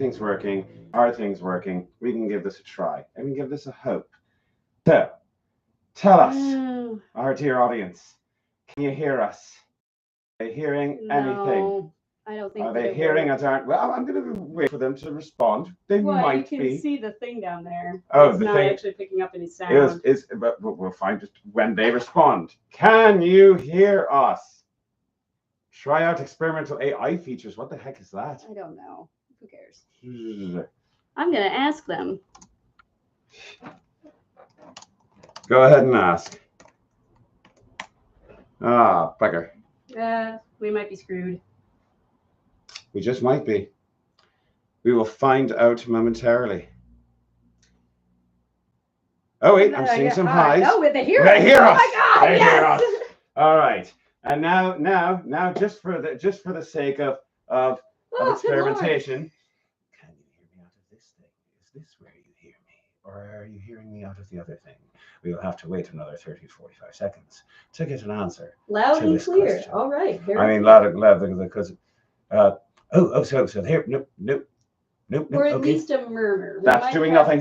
Things working? Are things working? We can give this a try. And we can give this a hope. So, tell us, our dear audience, can you hear us? Are they hearing anything? No, I don't think. Are they hearing us? Well, I'm going to wait for them to respond. They might be. You can see the thing down there. Oh, it's the not thing actually picking up any sound. But we'll find it when they respond. Can you hear us? Try out experimental AI features. What the heck is that? I don't know. Who cares? I'm going to ask them. Go ahead and ask. Ah, bugger. We might be screwed. We just might be. We will find out momentarily. Oh wait, I'm seeing some highs. Oh, they hear us. They hear us. Oh my God! They Yes. hear us. All right. And now, just for the sake of experimentation, can you hear me out of this thing? Is this where you hear me, or are you hearing me out of the other thing? We will have to wait another 30 to 45 seconds to get an answer. Loud and clear. Question. All right. Loud and loud because. So here, nope. Or at okay. least a murmur. That's doing nothing.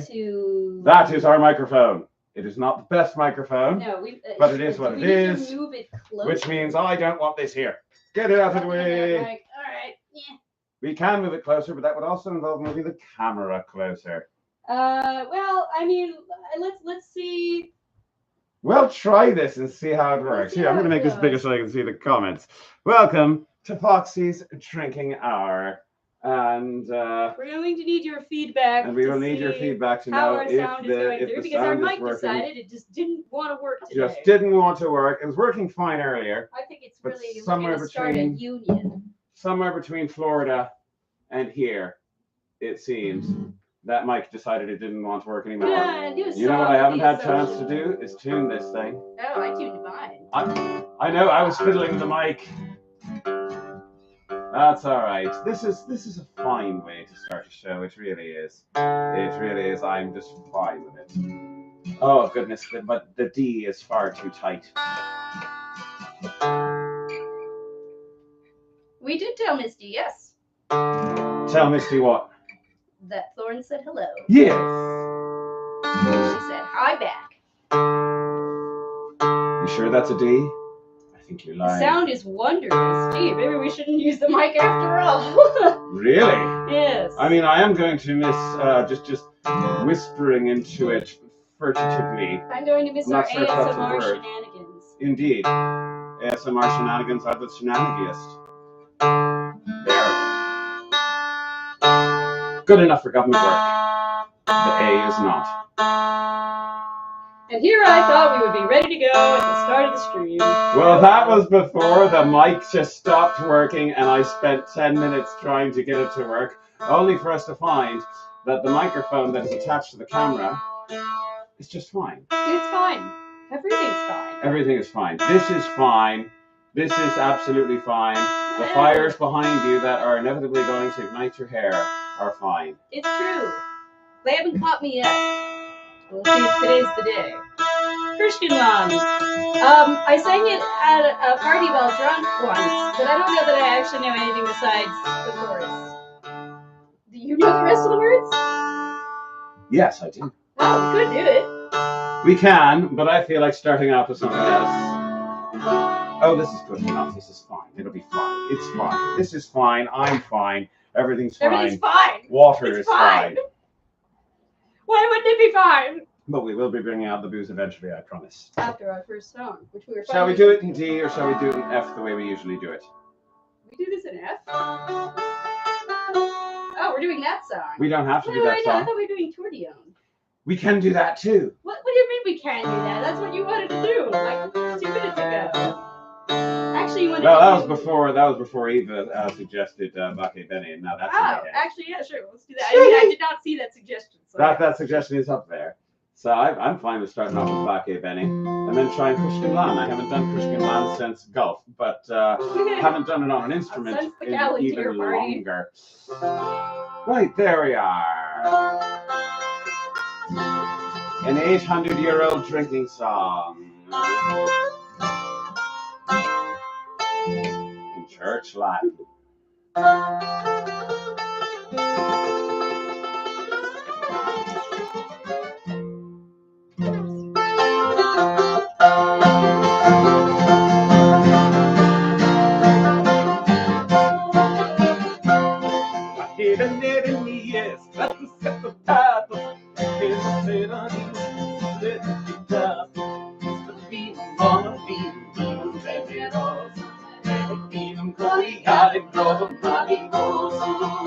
That is our microphone. It is not the best microphone. No, but it is what it is. Need to move it closer. Which means I don't want this here. Get it out of the way. All right. Yeah. We can move it closer, but that would also involve moving the camera closer. Well, I mean, let's see. We'll try this and see how it works. Here, I'm going to make this bigger so I can see the comments. Welcome to Foxy's Drinking Hour. And we're going to need your feedback. And we will need your feedback to know if sound is going through, because our mic decided it just didn't want to work today. Just didn't want to work. It was working fine earlier. I think it's really somewhere between start a union. Somewhere between Florida and here, it seems. That mic decided it didn't want to work anymore. Yeah, you know what I haven't had a chance to do is tune this thing. Oh, I tuned mine. I know, I was fiddling with the mic. That's all right. This is a fine way to start a show. It really is. It really is. I'm just fine with it. Oh goodness, but the D is far too tight. We did tell Misty, yes. Tell Misty what? That Thorne said hello. Yes. She said hi back. You sure that's a D? I think you're lying. The sound is wondrous. Gee, maybe we shouldn't use the mic after all. Really? Yes. I mean, I am going to miss just whispering into it furtively. I'm going to miss our ASMR shenanigans. Indeed. ASMR shenanigans are the shenanigiest. There. Good enough for government work. The A is not. And here I thought we would be ready to go at the start of the stream. Well, that was before the mic just stopped working and I spent 10 minutes trying to get it to work, only for us to find that the microphone that is attached to the camera is just fine. It's fine. Everything's fine. Everything is fine. This is fine. This is absolutely fine. The fires behind you that are inevitably going to ignite your hair are fine. It's true. They haven't caught me yet. We'll see if today's the day. Christianland. I sang it at a party while drunk once, but I don't know that I actually know anything besides the chorus. Do you know the rest of the words? Yes, I do. Oh, we could do it. We can, but I feel like starting out with something else. Oh, this is good enough. This is fine. It'll be fine. It's fine. This is fine. I'm fine. Everything's fine. Everything's fine. Water is fine. Why wouldn't it be fine? But we will be bringing out the booze eventually, I promise. After our first song, which we were. Shall we do it in D or shall we do it in F the way we usually do it? We do this in F? Oh, we're doing that song. We don't have to do that song. I thought we were doing Tordion. We can do that too. What do you mean we can't do that? That's what you wanted to do like 2 minutes ago. Actually, you wanted to that was before Eva suggested Vake Benny, and now that's actually, yeah, sure. Let's do that. I mean, I did not see that suggestion. So that suggestion is up there. So I'm fine with starting off with Vake Benny and then trying Pushkin Lan. I haven't done Pushkin Lan since golf, but haven't done it on an instrument in even longer. Right, there we are. An 800-year-old drinking song. In church Latin. nere mies, clatus sepultatus, che non serano dedicitatus, vinum veneros, vinum coriale produm maligosum.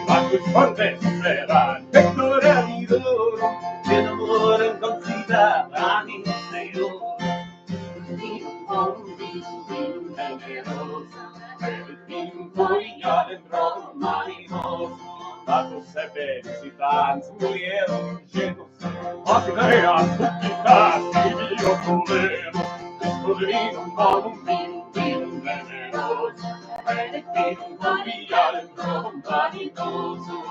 Quantus fortes veran, pectora vidorum, in amore concita animus eior. Vinum veneros, vinum coriale produm maligosum. Latus ebensitans mulierum genus, Acleas publicas divio provenus, Discolinum bonum vinum veneros, Vinum coriale produm maligosum.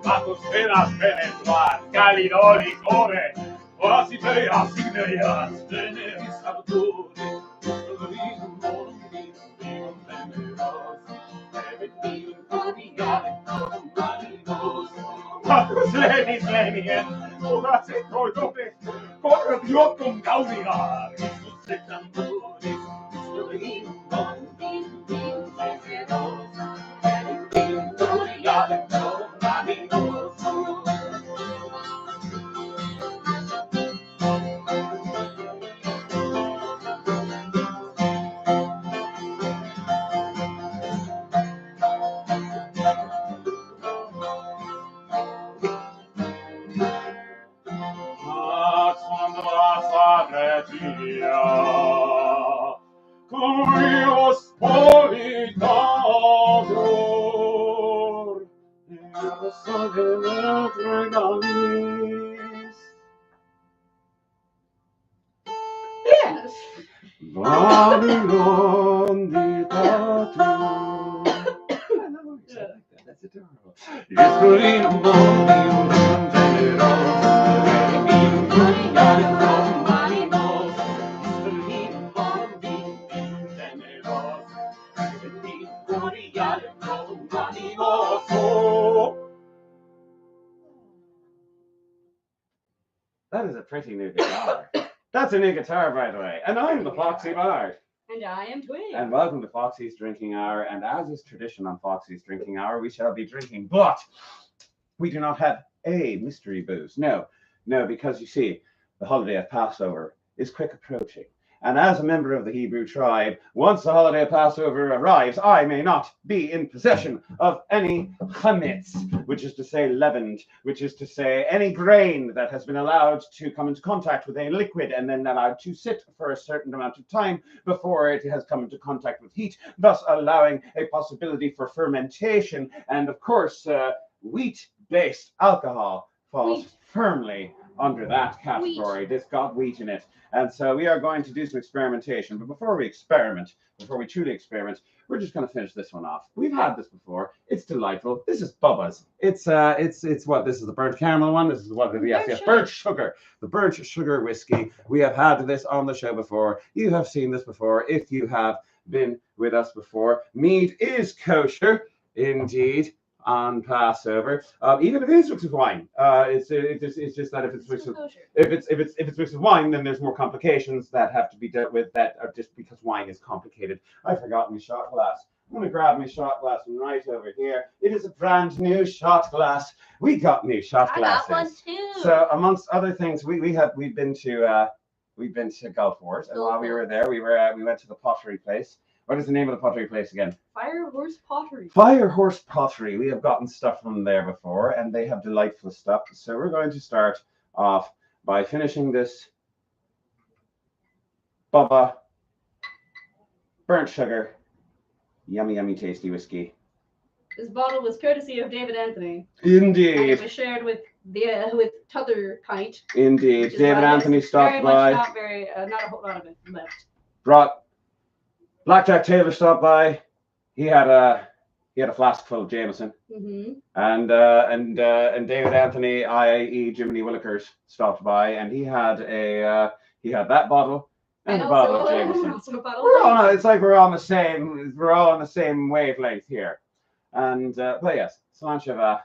Matus penas penetuas, calidoli core, Orasitea signeas, veneris abdure, Discolinum bonum vinum veneros, Vinum coriale produm maligosum. Matus lenis lenien, Orase colopes, Cor diotum gaudia, Isus et amburis, Discolinum bonum vinum veneros, Vinum coriale produm maligosum. Curios politator, Yes. Babylon ditator. That's adorable. Discolinum bonum veneros, vinum coriale produm maligos, Discolinum bonum veneros, vinum coriale produm maligos. That is a pretty new guitar. That's a new guitar, by the way. And I'm the Foxy Bard. And I am Twig. And welcome to Foxy's Drinking Hour. And as is tradition on Foxy's Drinking Hour, we shall be drinking, but we do not have a mystery booze. No, because you see, the holiday of Passover is quick approaching. And as a member of the Hebrew tribe, once the holiday of Passover arrives, I may not be in possession of any chametz, which is to say leavened, which is to say any grain that has been allowed to come into contact with a liquid and then allowed to sit for a certain amount of time before it has come into contact with heat, thus allowing a possibility for fermentation. And of course, wheat-based alcohol falls firmly under that category. This got wheat in it. And so we are going to do some experimentation. But before we truly experiment, we're just going to finish this one off. We've had this before. It's delightful. This is Bubba's. It's what? This is the burnt caramel one. This is what? Yes, burnt sugar. The burnt sugar whiskey. We have had this on the show before. You have seen this before. If you have been with us before, mead is kosher, indeed, on Passover, even if it is mixed with wine. It's just that if it's mixed with wine, then there's more complications that have to be dealt with that are just because wine is complicated. I forgot my shot glass. I'm going to grab my shot glass right over here. It is a brand new shot glass. We got new shot glasses. I got one too. So amongst other things, we've been to Gulf Wars, and while we were there, we went to the pottery place. What is the name of the pottery place again? Fire Horse Pottery. Fire Horse Pottery. We have gotten stuff from there before, and they have delightful stuff. So we're going to start off by finishing this Bubba burnt sugar, yummy, tasty whiskey. This bottle was courtesy of David Anthony. Indeed. And it was shared with t'other pint. Indeed. David Anthony stopped by. Not a whole lot of it left. Brought Blackjack Taylor stopped by. He had a flask full of Jameson. Mm-hmm. And David Anthony, i.e. Jiminy Willikers, stopped by, and he had that bottle and a bottle of Jameson. It's like we're all on the same wavelength here. And but yes, Solancheva,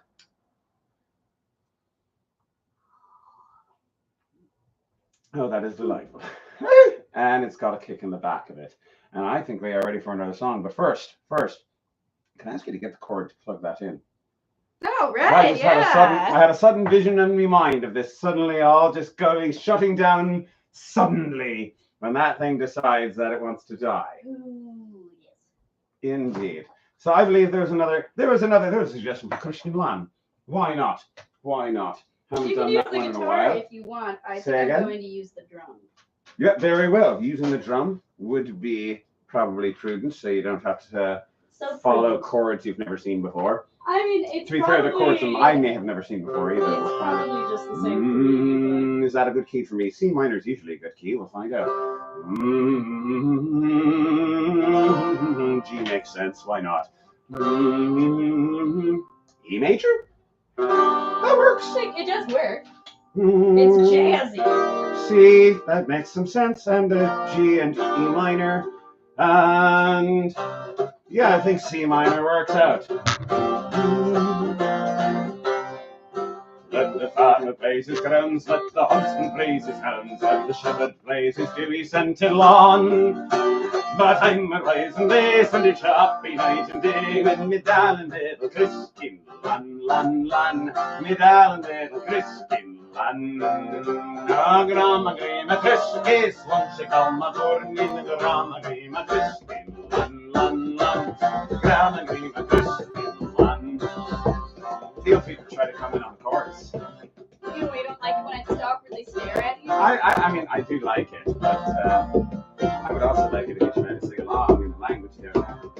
Oh, that is delightful. And it's got a kick in the back of it. And I think we are ready for another song. But first, can I ask you to get the cord to plug that in? Oh, I right, just had a yeah. I had a sudden vision in my mind of this suddenly all just going, shutting down suddenly when that thing decides that it wants to die. Ooh, yes. Indeed. So I believe there was a suggestion for Christian Lamb. Why not? Why not? Haven't You can done use that the one in a guitar while. if you want. I Say think again? I'm going to use the drum. Yeah, very well. Using the drum would be probably prudent, so you don't have to follow chords you've never seen before. I mean, it's To be fair, the chords I may have never seen before either. It's probably just the same for me. Is that a good key for me? C minor is usually a good key. We'll find out. G makes sense. Why not? E major? That works. It does work. It's jazzy. C, that makes some sense. And a G and E minor. And yeah, I think C minor works out. Let the farmer blaze his grounds, let the huntsman blaze his hounds, let the shepherd blaze his dewy scented lawn. But I'm a rising day, Sunday choppy night and day, when me darling little Christine lan, me darling little Christine lan. Grandma grima Christine, once she come a born in the grandma grima Christine lan. Grandma grima Christine lan. Feel free to try to come in on the chorus. You don't like it when I stop or they stare at you? I mean, I do like it, but I would also like it if you try to sing along in the language you don't know.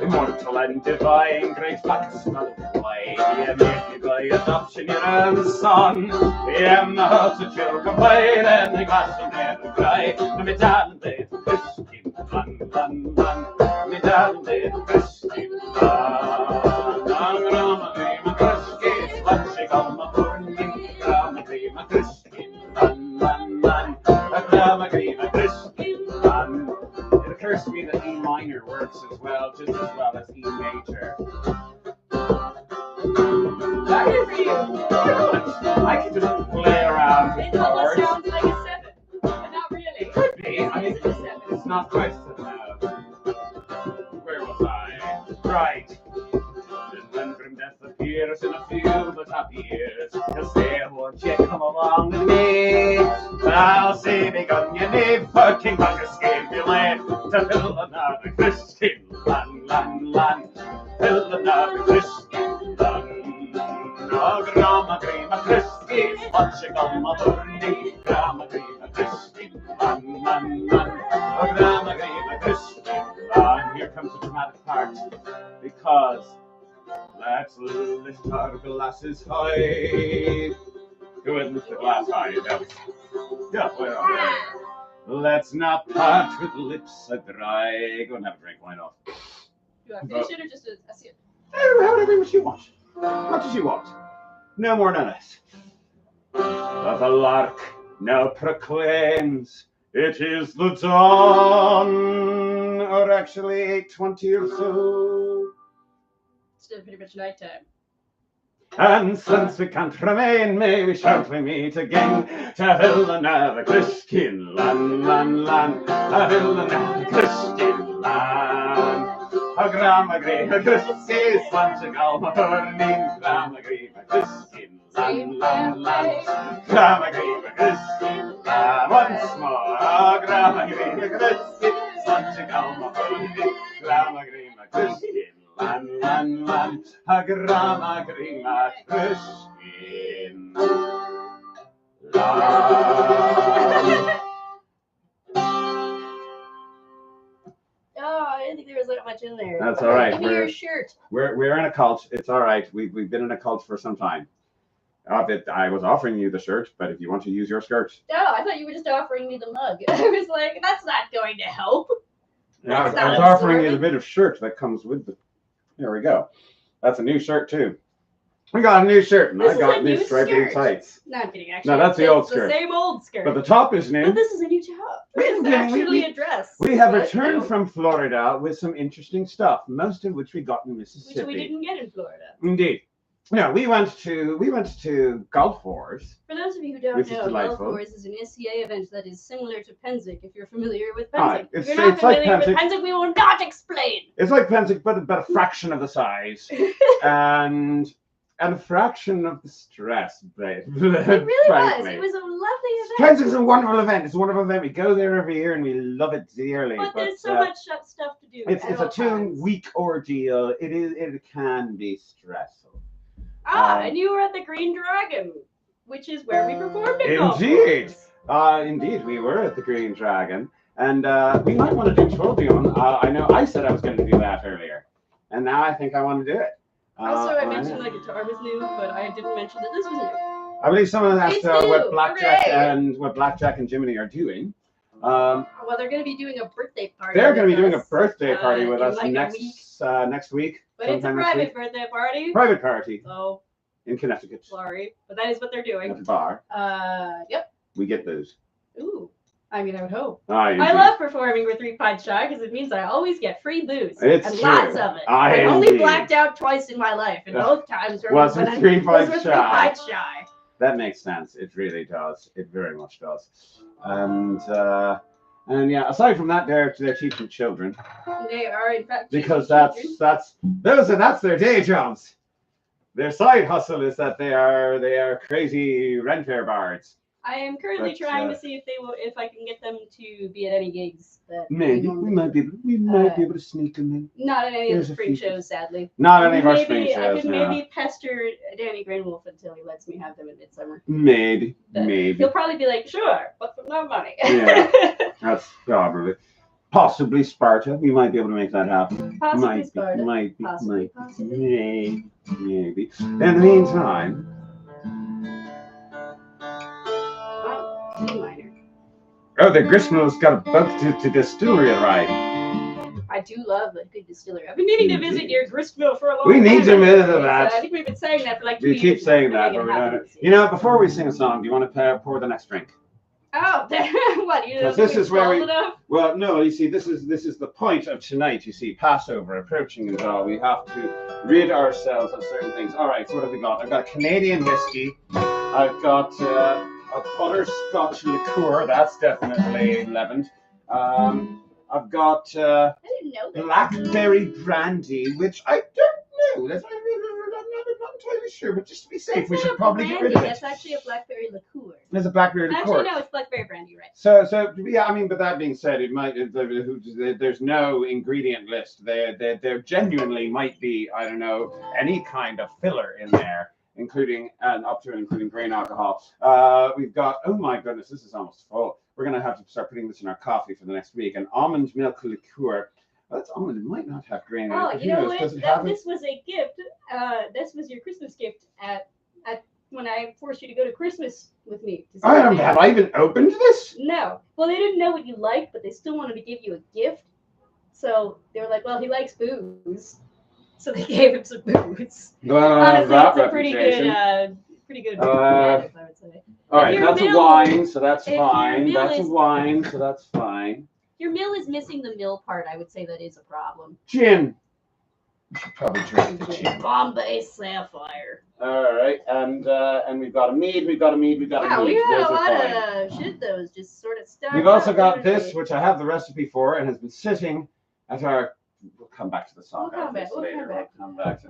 Immortal and divine, great Bacchus, why you make me by adoption your own son. I'm the house of children playing and the glass of air and cry. And me darling little Christine, run. Me darling little Christine, run. Grandma Christine, once she come a burning, Grandma Christine, run. Grandma Christine, run. It occurs to me that E minor works as well, just as well as E major. Good for you. I can just play around with It almost chords. sounds like a 7, but not really. Could be. I mean, It's a 7. it's not quite so loud. Where was I? Right. When grim death appears in a field of happy years, he'll say, won't you come along with me? I'll say, begun your name for King Bacchus gave you land to fill another Christian land. Fill another Christian land. Oh, Grandma Grima Christie, what you come a burning? Grandma Grima Christie, man. Oh, Grandma Grima Christie, and here comes the dramatic part, because let's lift our glasses high. Go ahead and lift the glass high, yeah, well, there. Let's not part with lips dry. Go and have a drink, why not? Do I finish it or just a sip? Whatever you want. What does you want? No more, no less. But the lark now proclaims it is the dawn, or actually 8:20 or so. Still pretty much nighttime. And since we can't remain, may we shortly meet again to fill another Christian land. To fill another Christian land. A Grandma Grima Christie, once call my burning Grandma Grima Christian land. Grandma Grima Christian land. Once more, a Grandma Grima Christie, once call my burning Grandma Grima Christian land. A Grandma Grima Christian land. Oh, I didn't think there was that much in there. That's all right. Give me your shirt. We're in a cult. It's all right. We've been in a cult for some time. I was offering you the shirt, but if you want to use your skirt. Oh, I thought you were just offering me the mug. I was like, that's not going to help. Yeah, I was offering you the bit of shirt that comes with the. There we go. That's a new shirt too. We got a new shirt, and I got new stripy tights. No, I'm kidding. Actually, No, that's the old skirt. The same old skirt. But the top is new. But this is a new top. It's actually a dress. We have returned from Florida with some interesting stuff, most of which we got in Mississippi. Which we didn't get in Florida. Indeed. Yeah, we went to Golf Wars. For those of you who don't Which is know, Golf delightful. Wars is an SCA event that is similar to Penzic, if you're familiar with Hi, Penzic. If it's- you're not it's like familiar with Penzic. Penzic, we will not explain. It's like Penzic, but a fraction of the size and a fraction of the stress. It It really was. It was a lovely event. Penzic is a wonderful event. It's a wonderful event. We go there every year and we love it dearly. But there's so much stuff to do. It's at a all times. 2-week ordeal. It can be stressful. And you were at the Green Dragon, which is where we performed at Golf Indeed. Wars. Indeed, we were at the Green Dragon, and we might want to do tourbillon. I know I said I was going to do that earlier, and now I think I want to do it. Also, I mentioned the guitar was new, but I didn't mention that this was new. I believe someone asked It's new. what Blackjack Hooray. and Jiminy are doing. Well, they're going to be doing a birthday party. They're going to be with doing a us, birthday party with in us like a next week. But it's a sometime next private week. birthday party. Private party So, in Connecticut sorry. But that is what they're at doing. the bar. Yep. We get booze. Ooh. I mean, I would hope. I love performing with 3 Pints Shy because it means I always get free booze. It's and true. lots of it. I I've only indeed. blacked out twice in my life, and both times were Was when it I 3 was Pints with 3 Shy? Pints Shy. That makes sense. It really does. It very much does. And yeah, aside from that, they're teaching children They are, in fact, because children. that's their day jobs. Their side hustle is that they are crazy rent fair bards. I am currently But, trying to see if I can get them to be at any gigs that Maybe we might be able to sneak them in. not at any of There's the a spring few- shows, sadly. Not any of our Maybe spring I shows. could No. maybe pester Danny Greenwolf until he lets me have them in midsummer. Maybe. But Maybe. He'll probably be like, sure, but for no money. Yeah. That's probably. Possibly Sparta. We might be able to make that happen. Possibly Sparta. Might be. Possibly. Maybe. In the meantime, C minor. the Gristmill's got a boat to distillery to ride. I do love a good distillery. I've been needing to visit your gristmill for a long We time. need to visit I that. think we've been saying that for like 2 We years. keep saying now. that, Make but it we happen don't. this You year. know, before we sing a song, do you want to pour the next drink? Oh, what? You know, This is where we- enough? Well, no, you see, this is the point of tonight. You see, Passover approaching and all. We have to rid ourselves of certain things. All right, so what have we got? I've got a Canadian whiskey. I've got a butterscotch liqueur. That's definitely leavened. I've got I didn't know that. blackberry brandy, which I don't know. I'm not entirely sure, but just to be safe, That's we not should a probably get rid of brandy. it. That's actually a blackberry liqueur. There's a blackberry liqueur. Actually, no, it's blackberry brandy, right? So yeah, I mean, but that being said, there's no ingredient list. There genuinely might be, I don't know, any kind of filler in there, including up to and including grain alcohol. We've got, oh my goodness, this is almost full. We're gonna have to start putting this in our coffee for the next week. An almond milk liqueur. Well, that's almond. It might not have grain in it. Oh, but you who know knows? what? Does it have it? This was a gift. This was your Christmas gift at when I forced you to go to Christmas with me. To I don't, celebrate. have I even opened this? No. Well, they didn't know what you liked, but they still wanted to give you a gift. So they were like, well, he likes booze. So they gave him some booze. Honestly, That it's a pretty reputation. good Uh, gift, I would say. All right, Your that's a meal- wine, so that's if your fine. meal That's a is- wine, so that's fine. Your meal is missing the mill part. I would say that is a problem. Gin. We should probably drink the gin. Bombay Sapphire. All right, and we've got a mead. We've got a mead. Wow, we Those had a are lot fine. of shit that was just sort of stuck. We've also up, got didn't this, we? which I have the recipe for, and has been sitting at our. We'll come back to the song. We'll come back, we'll later. come back. We'll come back to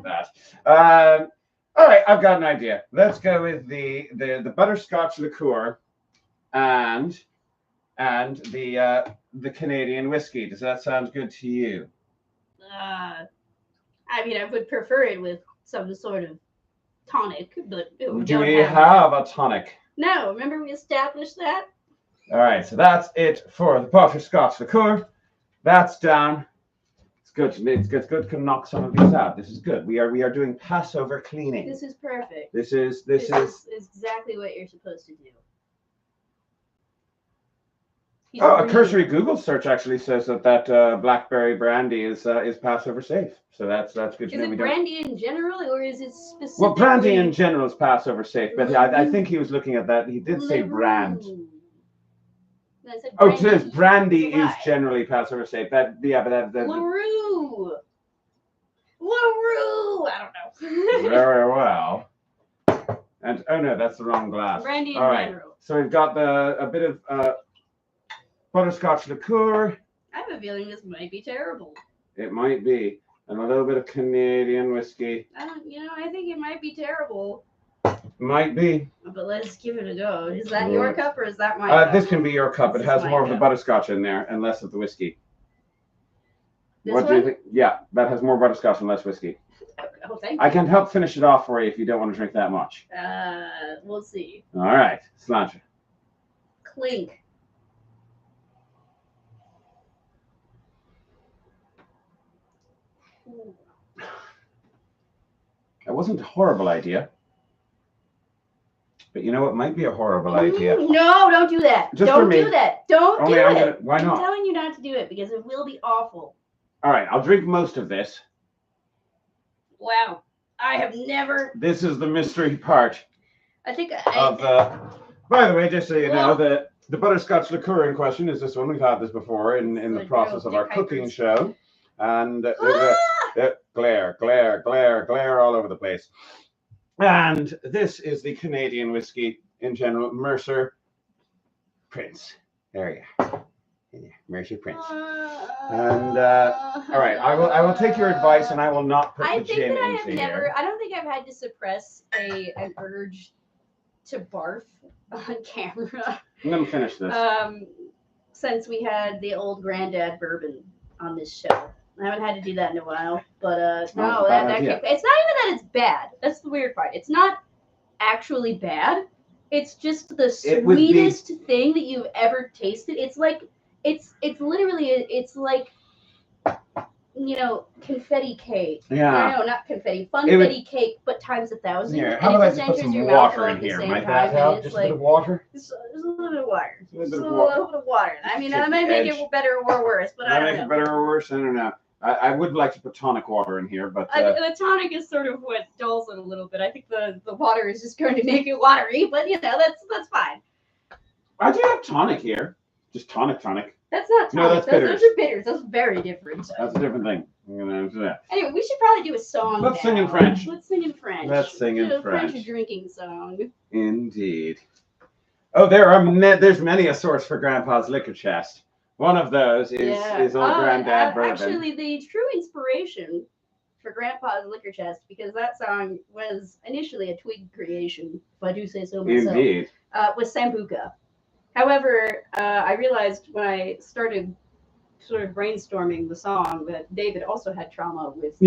that. All right, I've got an idea. Let's go with the butterscotch liqueur, and the Canadian whiskey. Does that sound good to you? I mean, I would prefer it with some sort of tonic, but Do don't we have have a tonic? No, remember we established that? All right, so that's it for the butterscotch liqueur. That's down. It's good. It's good to knock some of these out. This is good. We are doing Passover cleaning. This is perfect. This is This is exactly what you're supposed to do. He's Oh, a really- cursory Google search actually says that blackberry brandy is Passover safe. So that's good to Is know. it We don't- brandy in general, or is it specific? Well, brandy in general is Passover safe, but I think he was looking at that. He did say brand. No, I said Oh, it says brandy is Why? generally Passover safe. That. LaRue. LaRue! I don't know. Very well. And oh no, that's the wrong glass. Brandy and All right. Monroe. So we've got a bit of butterscotch liqueur. I have a feeling this might be terrible. It might be, and a little bit of Canadian whiskey. I think it might be terrible. Might be. But let's give it a go. Is that your cup or is that my cup? This can be your cup. It has more of the butterscotch in there and less of the whiskey. What do you think? Yeah, that has more butterscotch and less whiskey. Oh, thank you. I can help finish it off for you if you don't want to drink that much. We'll see. All right, sláinte. Clink. It wasn't a horrible idea. But you know what might be a horrible idea? No, don't do that. Don't do that. Don't do it. Why not? I'm telling you not to do it because it will be awful. All right, I'll drink most of this. Wow. I have never. This is the mystery part. I think by the way, just so you know, the butterscotch liqueur in question is this one. We've had this before in the process of our cooking show. And glare all over the place. And this is the Canadian whiskey in general, Mercer Prince. There you are. Mercer Prince. And all right, I will take your advice and I will not put the gin into here. I don't think I've had to suppress an urge to barf on camera. I'm gonna finish this. Since we had the old granddad bourbon on this show. I haven't had to do that in a while, but it's not even that it's bad. That's the weird part. It's not actually bad. It's just the sweetest thing that you've ever tasted. It's like it's literally confetti cake. Yeah. No, not confetti. Funfetti cake, but times 1,000. Yeah. How about I just put some water in here? Might that help? Just a bit of water? Just a little bit of water. Just a little bit of water. I mean, that might make it better or worse, but I don't know. Make it better or worse? I don't know. I would like to put tonic water in here, but the tonic is sort of what dulls it a little bit. I think the water is just going to make it watery, but that's fine. I do have tonic here, just tonic. That's not tonic. No, that's bitters. Those are bitters. Those are very different. That's a different thing. Anyway, we should probably do a song. Let's sing in French. Let's sing in French. Let's sing in French. French drinking song. Indeed. Oh, there's many a source for Grandpa's liquor chest. One of those is old Granddad bourbon. Actually, the true inspiration for Grandpa's liquor chest, because that song was initially a Twig creation, if I do say so myself. Indeed. Was Sambuca. However, I realized when I started sort of brainstorming the song that David also had trauma with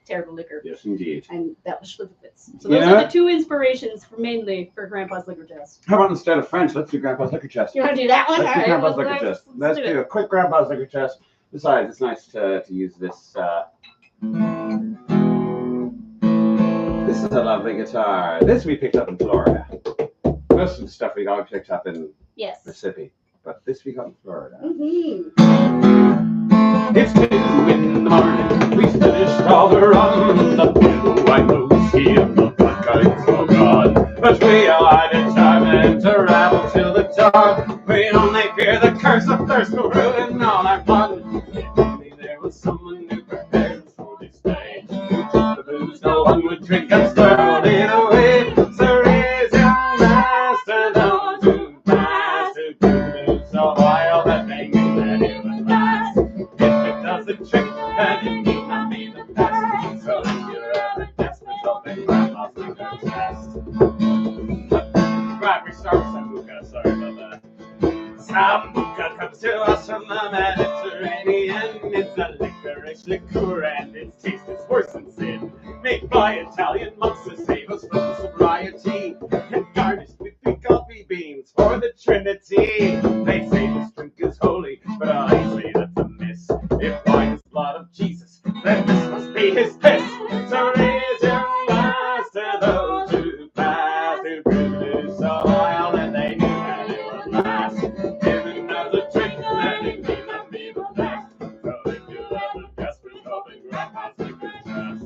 terrible liquor. Yes, indeed. And that was Schlipfitz. So those are the two inspirations mainly for Grandpa's liquor chest. How about instead of French, let's do Grandpa's liquor chest. You want to do that one? Let's do Grandpa's liquor chest. Let's do a quick Grandpa's liquor chest. Besides, it's nice to use this. This is a lovely guitar. This we picked up in Florida. Most of the stuff we got picked up in Mississippi, but this we got in Florida. It's 2 in the morning. We finished all the rum, the blue white whiskey and the vodka. It's all gone, but we are determined to travel till the dawn. We only fear the curse of thirst will ruin all our fun. If only there was someone who prepared us for this day, who took the booze no one would drink and swirled it away. So raise your glass to those who pass, who do so vile that they knew that it would last. If it does the trick, then it need not be the best. So if you're ever desperate, open Grandpa's liquor chest. Right, we start with Sambuca. Sorry about that. Sambuca comes to us from the Mediterranean. It's a licorice liqueur and its taste is worse than sin. Made by Italian monks to save us from sobriety, and garnished with big coffee beans for the Trinity. They say this drink is holy, but I say that's a miss. If wine is blood of Jesus, then this must be his piss. So raise your glass to those who pass, who brew so vile that they knew that it would last. If it does a trick, then it may not be the best. So if you're ever desperate, open Grandpa's liquor chest.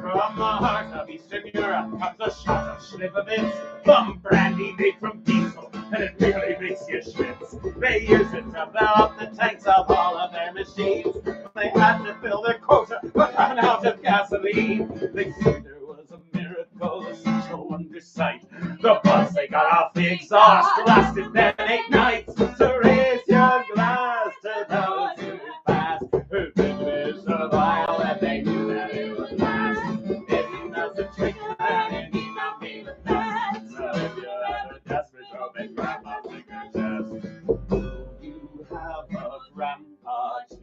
From the heart of Eastern Europe comes a shot of Schlipfitz, from brandy made from diesel, and it really makes you schwitz. They use it to fill up the tanks of all of their machines. They had to fill their quota, but ran out out of gasoline. They said there was a miracle, such a wonder sight. The buzz they got off the exhaust lasted then 8 nights. So raise your glass to those who passed, who finished a while and they knew that it would last. If you know the trick, then it need not be the best. So if you're ever desperate, open grandma's finger chest. You have a grandpa too,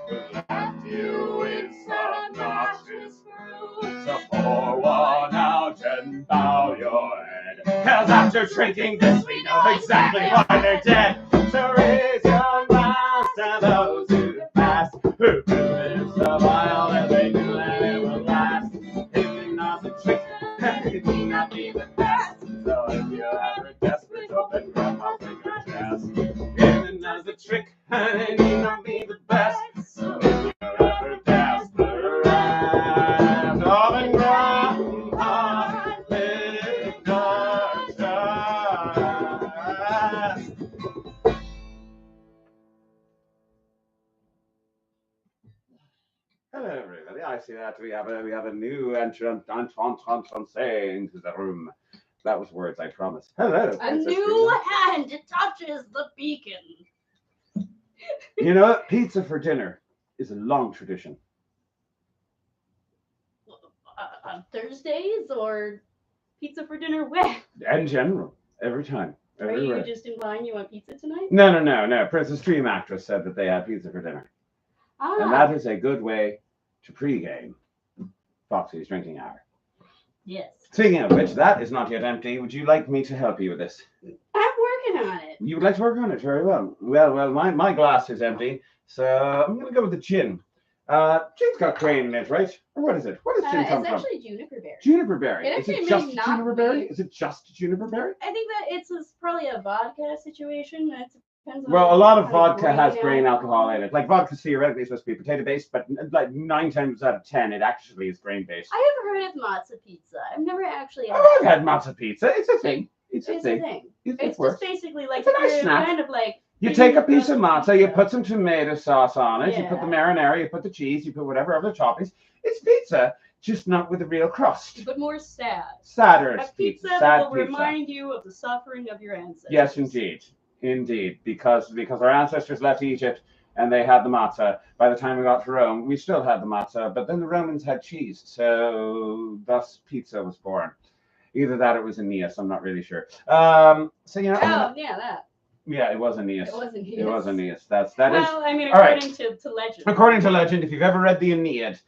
who left you with some nauseous brew. So pour one out and bow your head, 'cause after drinking this we know exactly why they're dead. So raise your glass to those who passed, who finished a while and they knew that it would last. If you know the trick, it may not be the best. So if you're ever desperate, open grandma's finger chest. If it knows the trick, it may not be the best. So if you're ever desperate, open grandma's finger chest. Hello, everybody. I see that we have a new entrant into the room. That was words, I promise. Hello. A new hand touches the beacon. You know, pizza for dinner is a long tradition. On Thursdays or pizza for dinner when? In general, every time. Are Everywhere. you just implying you want pizza tonight? No. Princess Dream actress said that they had pizza for dinner. And that is a good way to pregame Foxy's drinking hour. Yes. Speaking of which, that is not yet empty. Would you like me to help you with this? I'm working on it. You would like to work on it? Very well. Well, my glass is empty, so I'm going to go with the gin. Gin's got grain in it, right? Or what is it? What does gin come It's from? actually juniper berry. Juniper berry. It Is it actually just may not juniper berry? be. Is it just juniper berry? I think that it's probably a vodka situation. It depends on Well, a lot of kind vodka has grain alcohol. alcohol in it. Like vodka theoretically is supposed to be potato based, but like 9 times out of 10, it actually is grain based. I have heard of matzo pizza. I've never actually had Oh, I've had matzo pizza. It's a thing. It's a It's thing. a thing. It It's works. just basically like It's a nice you're snack. kind of like You eating take a piece of roast matzo, you pizza. put some tomato sauce on it, you put the Yeah. marinara, you put the cheese, you put whatever other toppings. It's pizza, just not with a real crust. but more sad. Sadder A it's pizza pizza. that Sad will pizza. remind you of the suffering of your ancestors. Yes, indeed. Because our ancestors left Egypt and they had the matzah. By the time we got to Rome, we still had the matzah, but then the Romans had cheese, so thus pizza was born. Either that or it was Aeneas, I'm not really sure. So you know. Oh, yeah, that. Yeah, it was Aeneas. It wasn't It was Aeneas. That is. Well, I mean, all right. according to legend. According to legend, if you've ever read the Aeneid,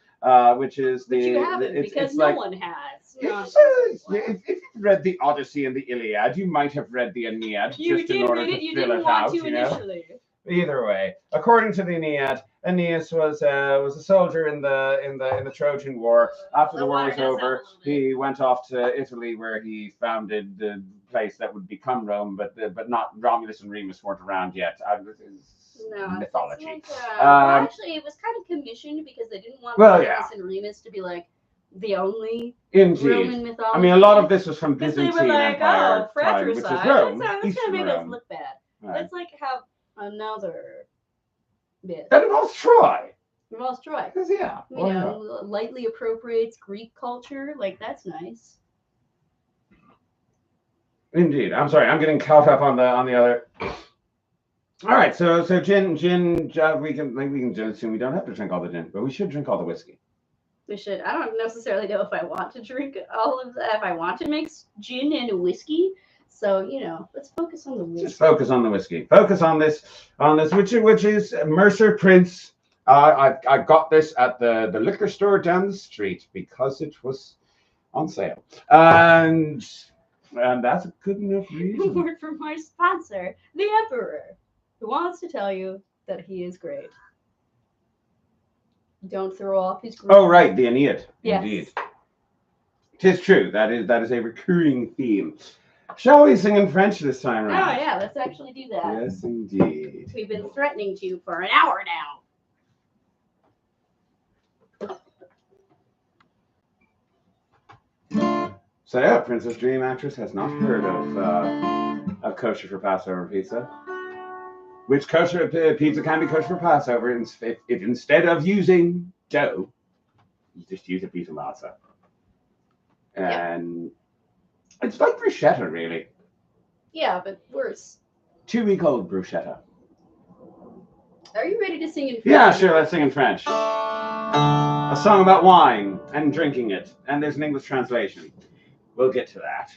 which is the. Which you haven't, because no one has. If you've read the Odyssey and the Iliad, you might have read the Aeneid You just in did order read to it, you fill didn't it want out. to You know? initially. Either way, according to the Aeneid, Aeneas was a soldier in the Trojan War. After the war was over, he went off to Italy, where he founded the place that would become Rome, but not Romulus and Remus weren't around yet. No, Mythology. it's like, well, actually, it was kind of commissioned because they didn't want Romulus and Remus to be like the only Roman mythology. I mean, a lot of this was from because they Byzantine were like, Empire oh, time, which is fratricide. Rome. That's Eastern gonna make us Rome. look bad. Right. Let's like have another myth. That involves Troy. Involves Troy. Yeah. You know, lightly appropriates Greek culture. Like, that's nice. Indeed. I'm sorry. I'm getting caught up on the other. All right. So gin. We can assume we don't have to drink all the gin, but we should drink all the whiskey. We should. I don't necessarily know if I want to drink all of that. If I want to mix gin and whiskey. So, you know, let's focus on the whiskey. Just focus on the whiskey. Focus on this, which is Mercer Prince. I got this at the liquor store down the street because it was on sale, and that's a good enough reason. Word from my sponsor, the Emperor, who wants to tell you that he is great. Don't throw off his greed. Oh, right, the Aeneid. Yes. Indeed. 'Tis true. That is a recurring theme. Shall we sing in French this time around? Oh, yeah, let's actually do that. Yes, indeed. We've been threatening to for an hour now. So yeah, Princess Dream actress has not heard of kosher for Passover pizza. Which kosher pizza can be kosher for Passover if instead of using dough, just use a bitumasa. And it's like bruschetta, really. Yeah, but worse. 2-week-old bruschetta. Are you ready to sing in French? Yeah, sure, let's sing in French. A song about wine and drinking it, and there's an English translation. We'll get to that.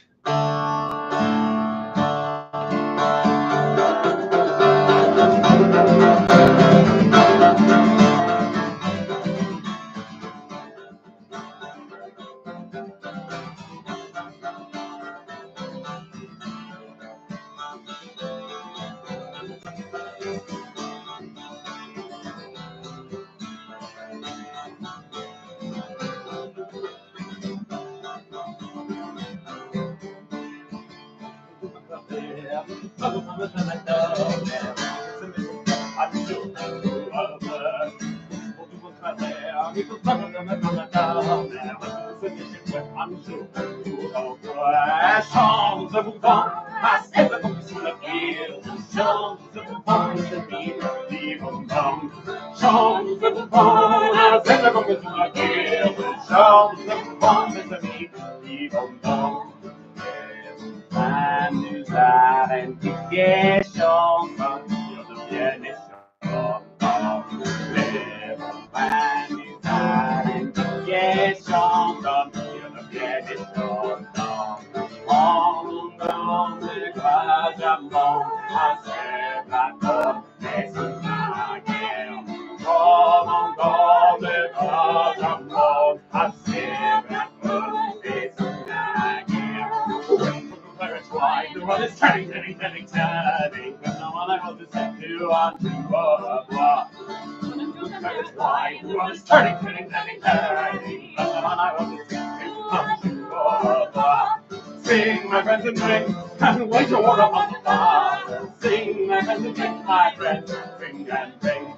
Sing, my friends, and drink, and wait your water on the fire. Sing, my friends, and drink, my friends, sing and drink.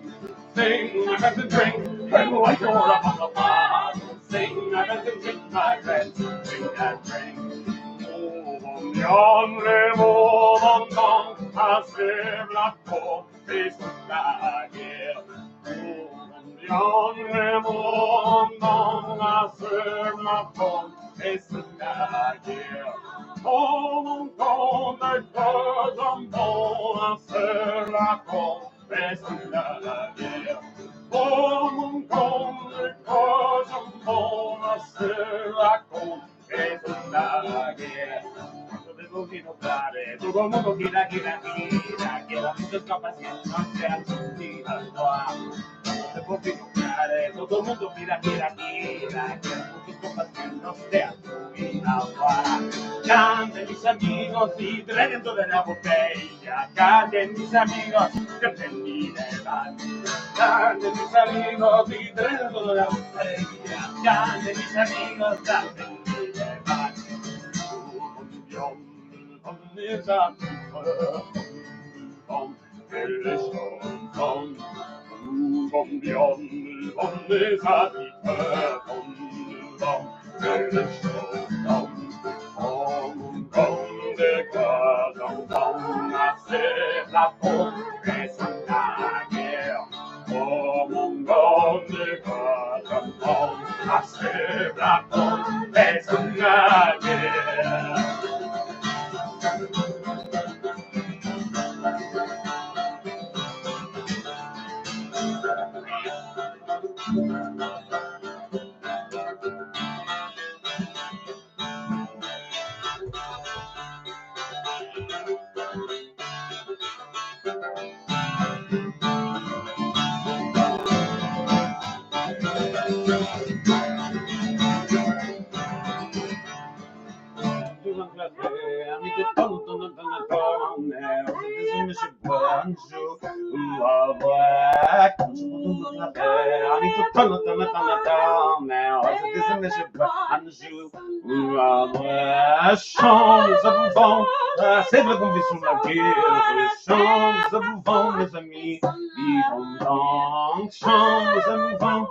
Sing, my friends, and drink, and wait your water on the fire. Sing, my friends, and drink, my friends, sing and drink. Todo el mundo gira, gira, gira, quiero muchas copas que no sean individual. Todo el mundo gira, gira, gira, quiero muchas copas que no sean individual. Canten mis amigos y dentro de la botella, canten mis amigos, canten mi edad. Canten mis amigos y dentro de la botella, canten mis amigos, canten mi edad. Is a sempre com isso na guerra, chamos a buvão, meus amigos, e vão, chamos a buvão,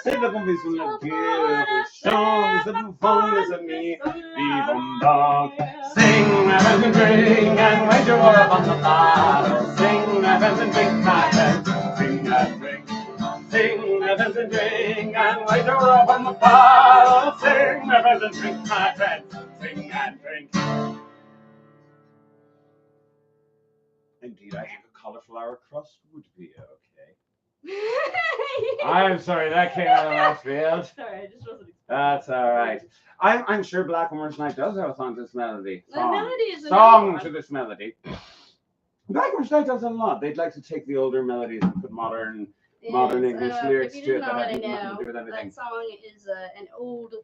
sempre com isso na guerra, chamos a buvão, meus amigos, e vão, sing, my friends, and drink, and wait your war upon the fire, sing, my friends, and drink, my friends, sing and drink, sing, my friends, and drink, and wait your up on the bottle, sing and drink, my friends, sing and drink. Indeed, I think a cauliflower crust would be okay. I'm sorry, that came out of left field. Sorry, I just wasn't. That's all right. I'm sure Black Woman's Night does have a song to this melody. The melody is song to this melody. Black Woman's Night does a lot. They'd like to take the older melodies and put modern English lyrics to it that have nothing to do with anything. That song is an old,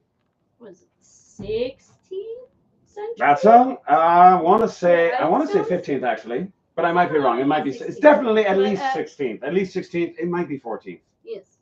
what is it, 16th century? That song? I want to say 15th actually, but I might be wrong. It might be. It's definitely at least 16th. At least 16th. It might be 14th. Yes.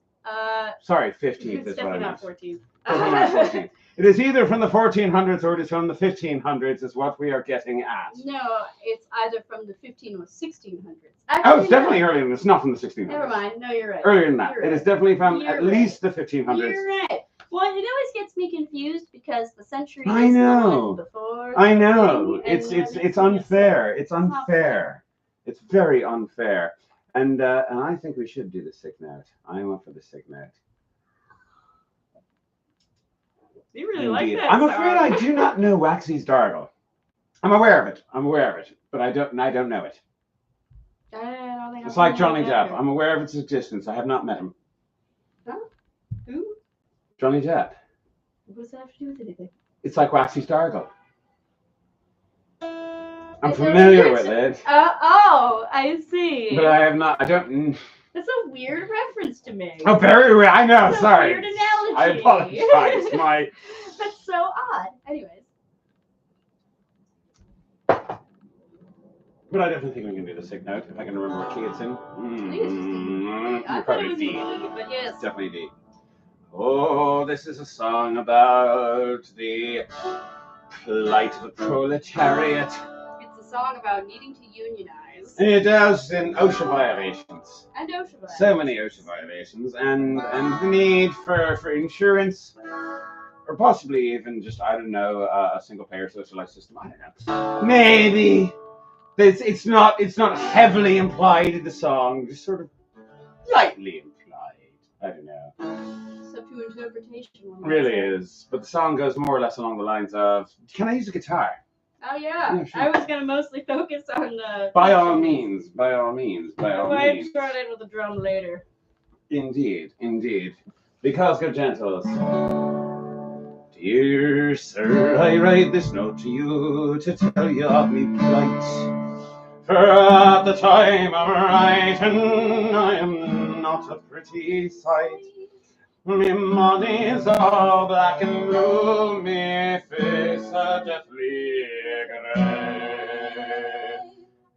Sorry, 15th it's is what I definitely meant. not 14th. Definitely not 14th. It is either from the 1400s or it is from the 1500s, is what we are getting at. No, it's either from the 15 or 1600s. Actually, it's definitely earlier than this. Not from the 1600s. Never mind. No, you're right. Earlier than that. You're It right. is definitely from at least the 1500s. You're right. Well, it always gets me confused because the century is I know. the one before. I know. And It's unfair. It's unfair. It's very unfair. And I think we should do the sick note. I'm up for the sick note. You really like that. I'm afraid I do not know Waxy's Dargle. I'm aware of it, but I don't know it. I don't think It's like Johnny Depp. I'm aware of its existence. I have not met him. Huh? Who? Johnny Depp. What does that have to do with anything? It's like Waxy's Dargle. I'm familiar with it. Oh, I see. But I have not. I don't. That's a weird reference to me. Oh, very weird. I know. That's Sorry. a weird analogy. I apologize. That's so odd. Anyways. But I definitely think we can do the sick note if I can remember what key it's in. I think it's just D. I thought it Probably was D. E, but yes. Definitely D. Oh, this is a song about the plight of the proletariat. It's a song about needing to unionize. It does in OSHA violations. And OSHA violations. So many OSHA violations, and the need for insurance, or possibly even just, I don't know, a single payer socialized system. I don't know. Maybe it's not heavily implied in the song, just sort of lightly implied. I don't know. It's up to interpretation. It really is, but the song goes more or less along the lines of, "Can I use a guitar?" Oh yeah, sure. I was gonna mostly focus on the. By all means, by all means, by all means. I brought in with the drum later. Indeed, indeed. Because, good gentles, dear sir, I write this note to you to tell you of me plight. For at the time of writing, I am not a pretty sight. Me body's all black and blue, me face a deathly grey.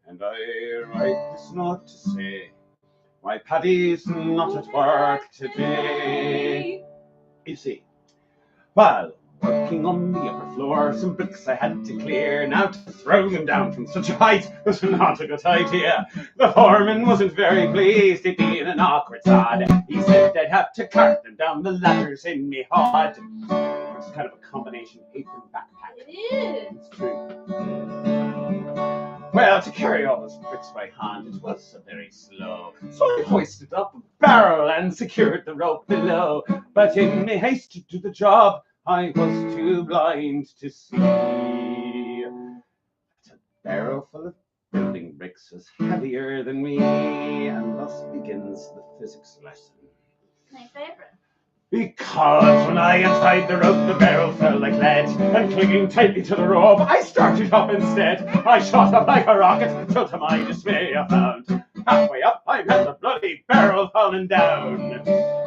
And I write this note to say, why Paddy's not at work today. You see, while working on the upper floor, some bricks I had to clear. Now to throw them down from such a height was not a good idea. The foreman wasn't very pleased, it being an awkward sod. He said I'd have to cart them down the ladders in me hod. It's kind of a combination apron backpack. It is. It's true. Well, to carry all those bricks by hand, it was very slow. So I hoisted up a barrel and secured the rope below. But in my haste to do the job, I was too blind to see that a barrel full of building bricks was heavier than me, and thus begins the physics lesson. My favorite. Because when I untied the rope, the barrel fell like lead, and clinging tightly to the rope, I started up instead. I shot up like a rocket, till to my dismay I found halfway up I met the bloody barrel falling down.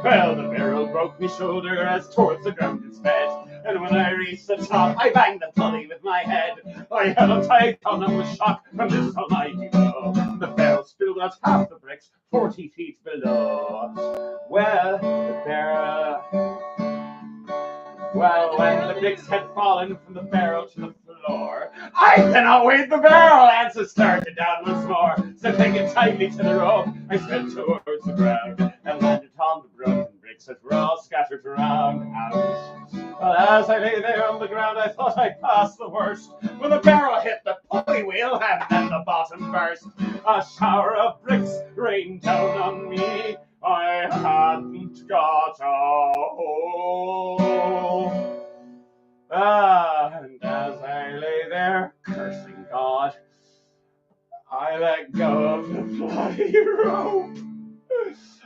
Well, the barrel broke me shoulder as towards the ground it sped, and when I reached the top, I banged the pulley with my head. I held tight on and was shocked from this almighty blow. The barrel spilled out half the bricks 40 feet below. Well, when the bricks had fallen from the barrel to the floor, I cannot wait the barrel, and so started down once more. So clinging tightly to the rope, I sped towards the ground, and landed on the broken bricks that were all scattered around. Ouch. Well, as I lay there on the ground, I thought I'd passed the worst, when the barrel hit the pulley wheel, and then the bottom burst. A shower of bricks rained down on me. I hadn't got a there, cursing God. I let go of the bloody rope.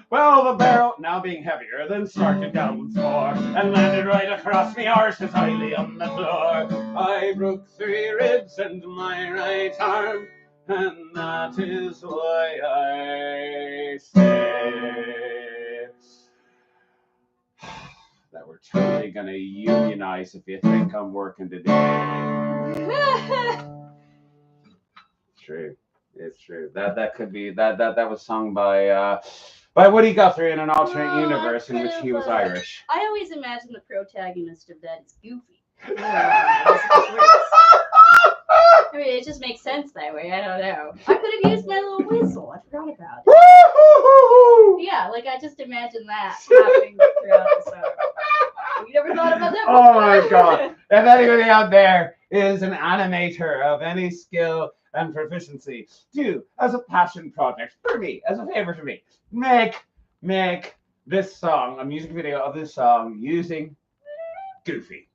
Well, the barrel, now being heavier, then started downwards more, and landed right across me arse as I lay on the floor. I broke 3 ribs and my right arm, and that is why I say that we're totally gonna unionize if you think I'm working today. It's true. It's true. That could be that was sung by Woody Guthrie in an alternate universe in which he was Irish. I always imagine the protagonist of that is Goofy. I mean, it just makes sense that way. I don't know. I could have used my little whistle. I forgot about it. Yeah, like I just imagine that happening throughout the song. You never thought about that before? Oh my God. If anybody out there is an animator of any skill and proficiency, do, as a passion project for me, as a favor to me, make this song, a music video of this song using Goofy.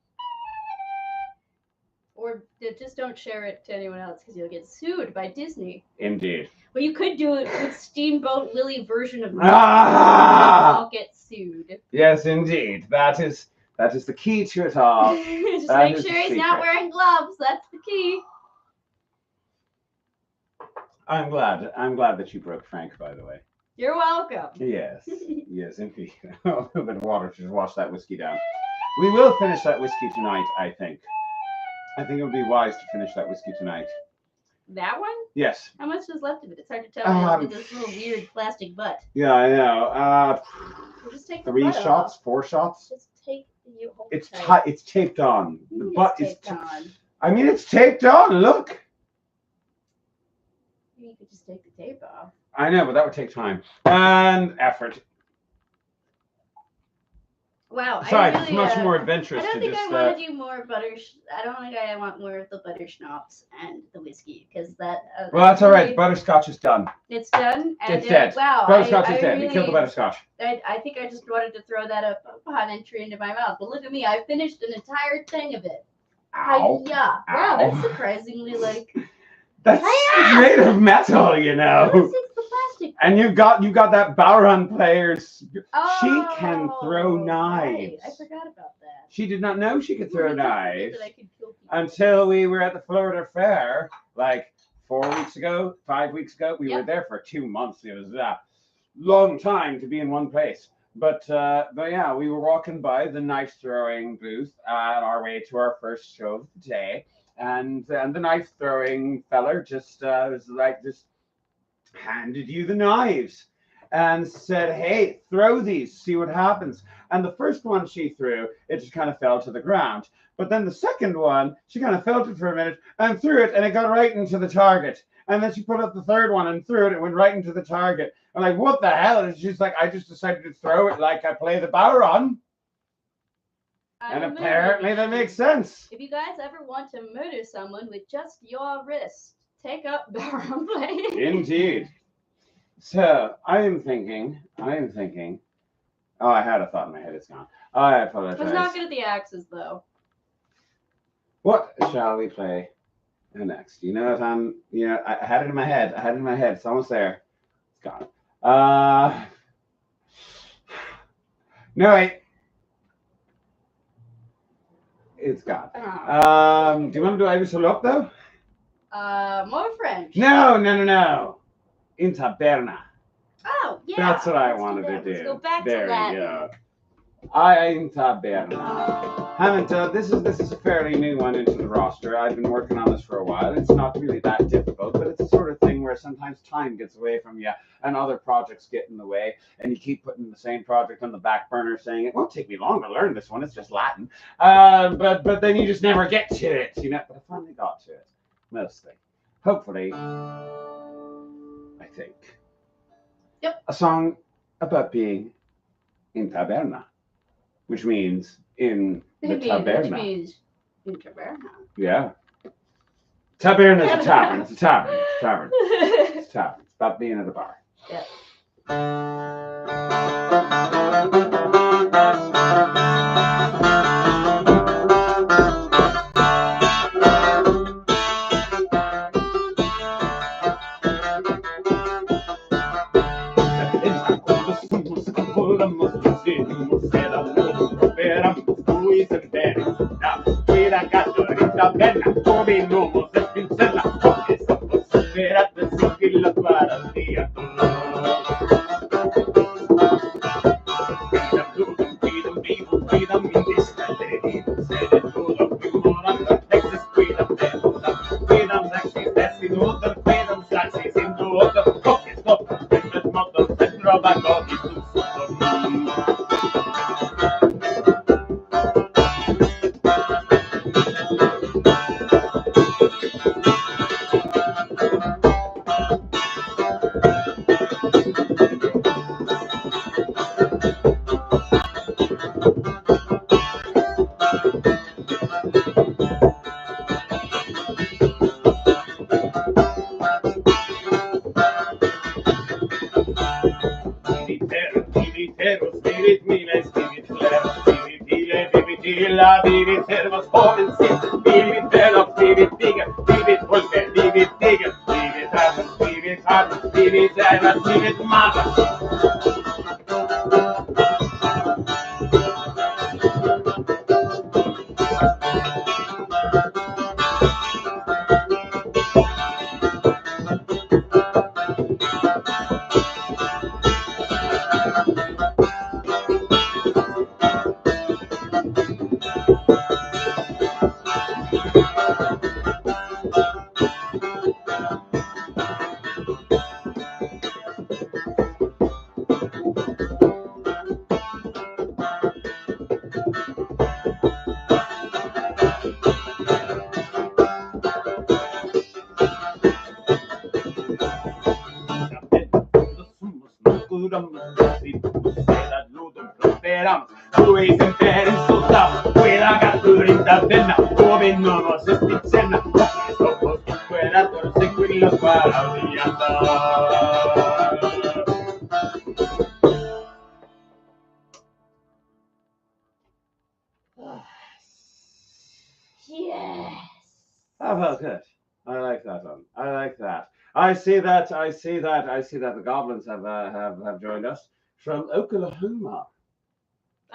Or just don't share it to anyone else because you'll get sued by Disney. Indeed. But you could do it with Steamboat Willie version of Goofy. I'll get sued. Yes, indeed. That is the key to it all. Just make sure he's not wearing gloves. That's the key. I'm glad that you broke Frank, by the way. You're welcome. Yes. Yes, indeed. A little bit of water to just wash that whiskey down. We will finish that whiskey tonight, I think. I think it would be wise to finish that whiskey tonight. That one? Yes. How much is left of it? It's hard to tell with this little weird plastic butt. Yeah, I know. Just take 3 shots, 4 shots. Just take you hold It's tight. It's taped on. The butt is taped on. I mean, it's taped on. Look. You could just take the tape off. I know, but that would take time and effort. Wow. Besides, it's much more adventurous. I don't to think just, I want to do more butter. I don't think I want more of the butter schnapps and the whiskey because that. Well, that's all right. Butterscotch is done. It's done. And it's dead. Wow. Butterscotch is dead. We killed the butterscotch. I think I just wanted to throw that upon entry into my mouth. But look at me. I finished an entire thing of it. Ow. Yeah. Ow. Wow. That's surprisingly like. That's made of metal, you know. It's the plastic. And you got that Balron player's. Oh, she can throw knives. Right. I forgot about that. She did not know she could throw knives that I could kill people. until we were at the Florida Fair, like 4 weeks ago, 5 weeks ago. We were there for 2 months. It was a long time to be in one place. But yeah, we were walking by the knife throwing booth on our way to our first show of the day. And the knife throwing feller just handed you the knives and said, hey, throw these, see what happens. And the first one she threw, it just kind of fell to the ground. But then the second one, she kind of felt it for a minute and threw it, and it got right into the target. And then she put up the third one and threw it, it went right into the target. I'm like, what the hell? And she's like, I just decided to throw it like I play the Balron. And apparently that makes sense. If you guys ever want to murder someone with just your wrist, take up Balron play. Indeed. So I am thinking. Oh, I had a thought in my head. It's gone. I apologize. I was not good at the axes, though. What shall we play next? You know what I had it in my head. It's almost there. It's gone. No, wait. It's gone. Do you want to do Irish Solo Up, though? More French. No. In Taberna. Oh, yeah. That's what I wanted to do. Let's go back there to Latin. You go. I in Taberna. Haven't. This is a fairly new one into the roster. I've been working on this for a while. It's not really that difficult, but it's the sort of thing where sometimes time gets away from you and other projects get in the way, and you keep putting the same project on the back burner, saying it won't take me long to learn this one. It's just Latin. But then you just never get to it, you know. But I finally got to it, mostly. Hopefully, I think. Yep. A song about being in Taberna, which means in the Taberna. Which means in Taberna. Yeah. Taberna is a tavern. It's a tavern. It's a tavern. It's a tavern. It's about being at a bar. Yeah. pincella, che sotto superate seguì la guardia. Freedom in this lady, said it to the people on the Texas freedom, freedom taxis, that's in order, freedom taxis into order, coffee stop, different models, central bank of the Spirit mille, spirit clair, spirit ille, spirit illa, spirit servos homen sin, spirit bella, spirit digger, spirit volker, spirit digger, spirit hammer, spirit hammer, spirit hammer, spirit mother. Yes. How about that? I like that one. I like that. I see that. The goblins have joined us from Oklahoma.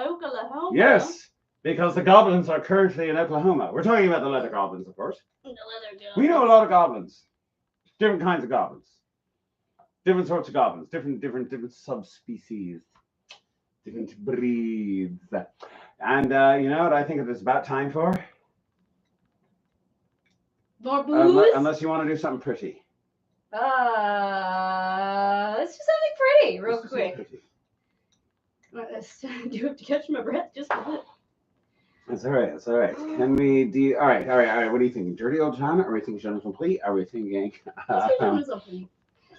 Oklahoma? Yes, because the goblins are currently in Oklahoma. We're talking about the leather goblins, of course. The leather goblins. We know a lot of goblins. Different kinds of goblins. Different sorts of goblins. Different subspecies. Different breeds. And you know what I think it is about time for? More booze? Unless you want to do something pretty. Let's do something pretty real quick. I do have to catch my breath just a bit. That's all right. Can we do? All right. What are you thinking? Dirty Old China? Are we thinking Jeune Complete? Are we thinking?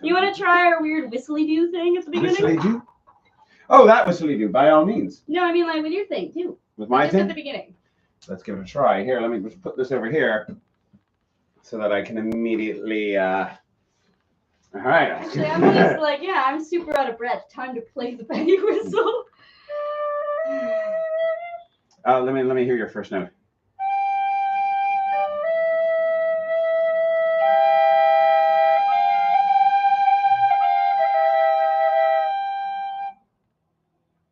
You want to try our weird whistly do thing at the beginning? Whistly do? Oh, that whistly do, by all means. No, I mean like with your thing too. With my thing? At the beginning. Let's give it a try. Here, let me just put this over here so that I can immediately. All right. Actually, I'm just like, yeah, I'm super out of breath. Time to play the penny whistle. Let me hear your first note.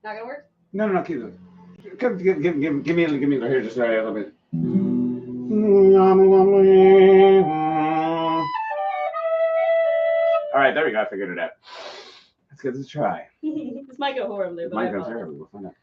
Not gonna work? No, keep it. Give me here just a little bit. All right, there we go. I figured it out. Let's give this a try. This might go horribly, but might go terribly. We'll find out.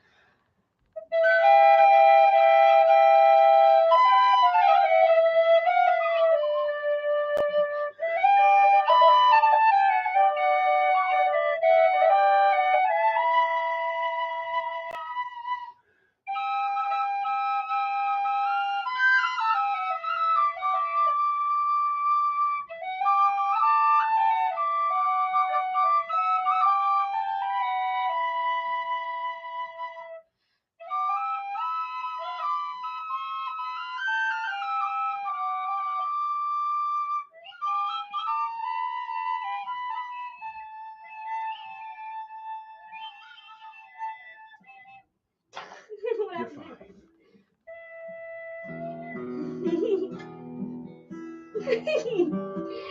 You're fine.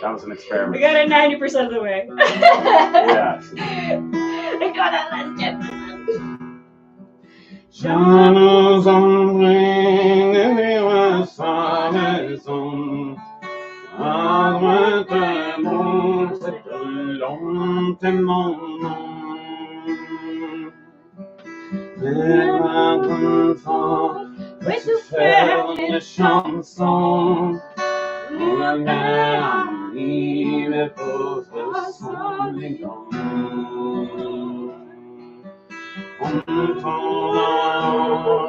That was an experiment. We got it 90% of the way. Yes. I got that last 10%. c'est lentement. Les mains contents, peux-tu faire une chanson? Mon ami, mes pauvres shenanigans. On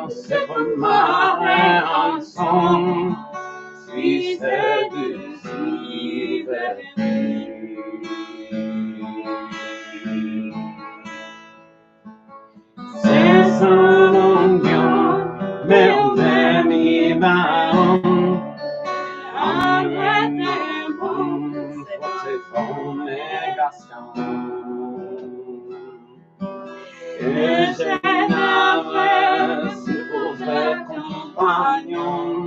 c'est pour marrer ensemble, si c'est du c'est un onguent, mais on aime y et j'ai navré si pauvres compagnons,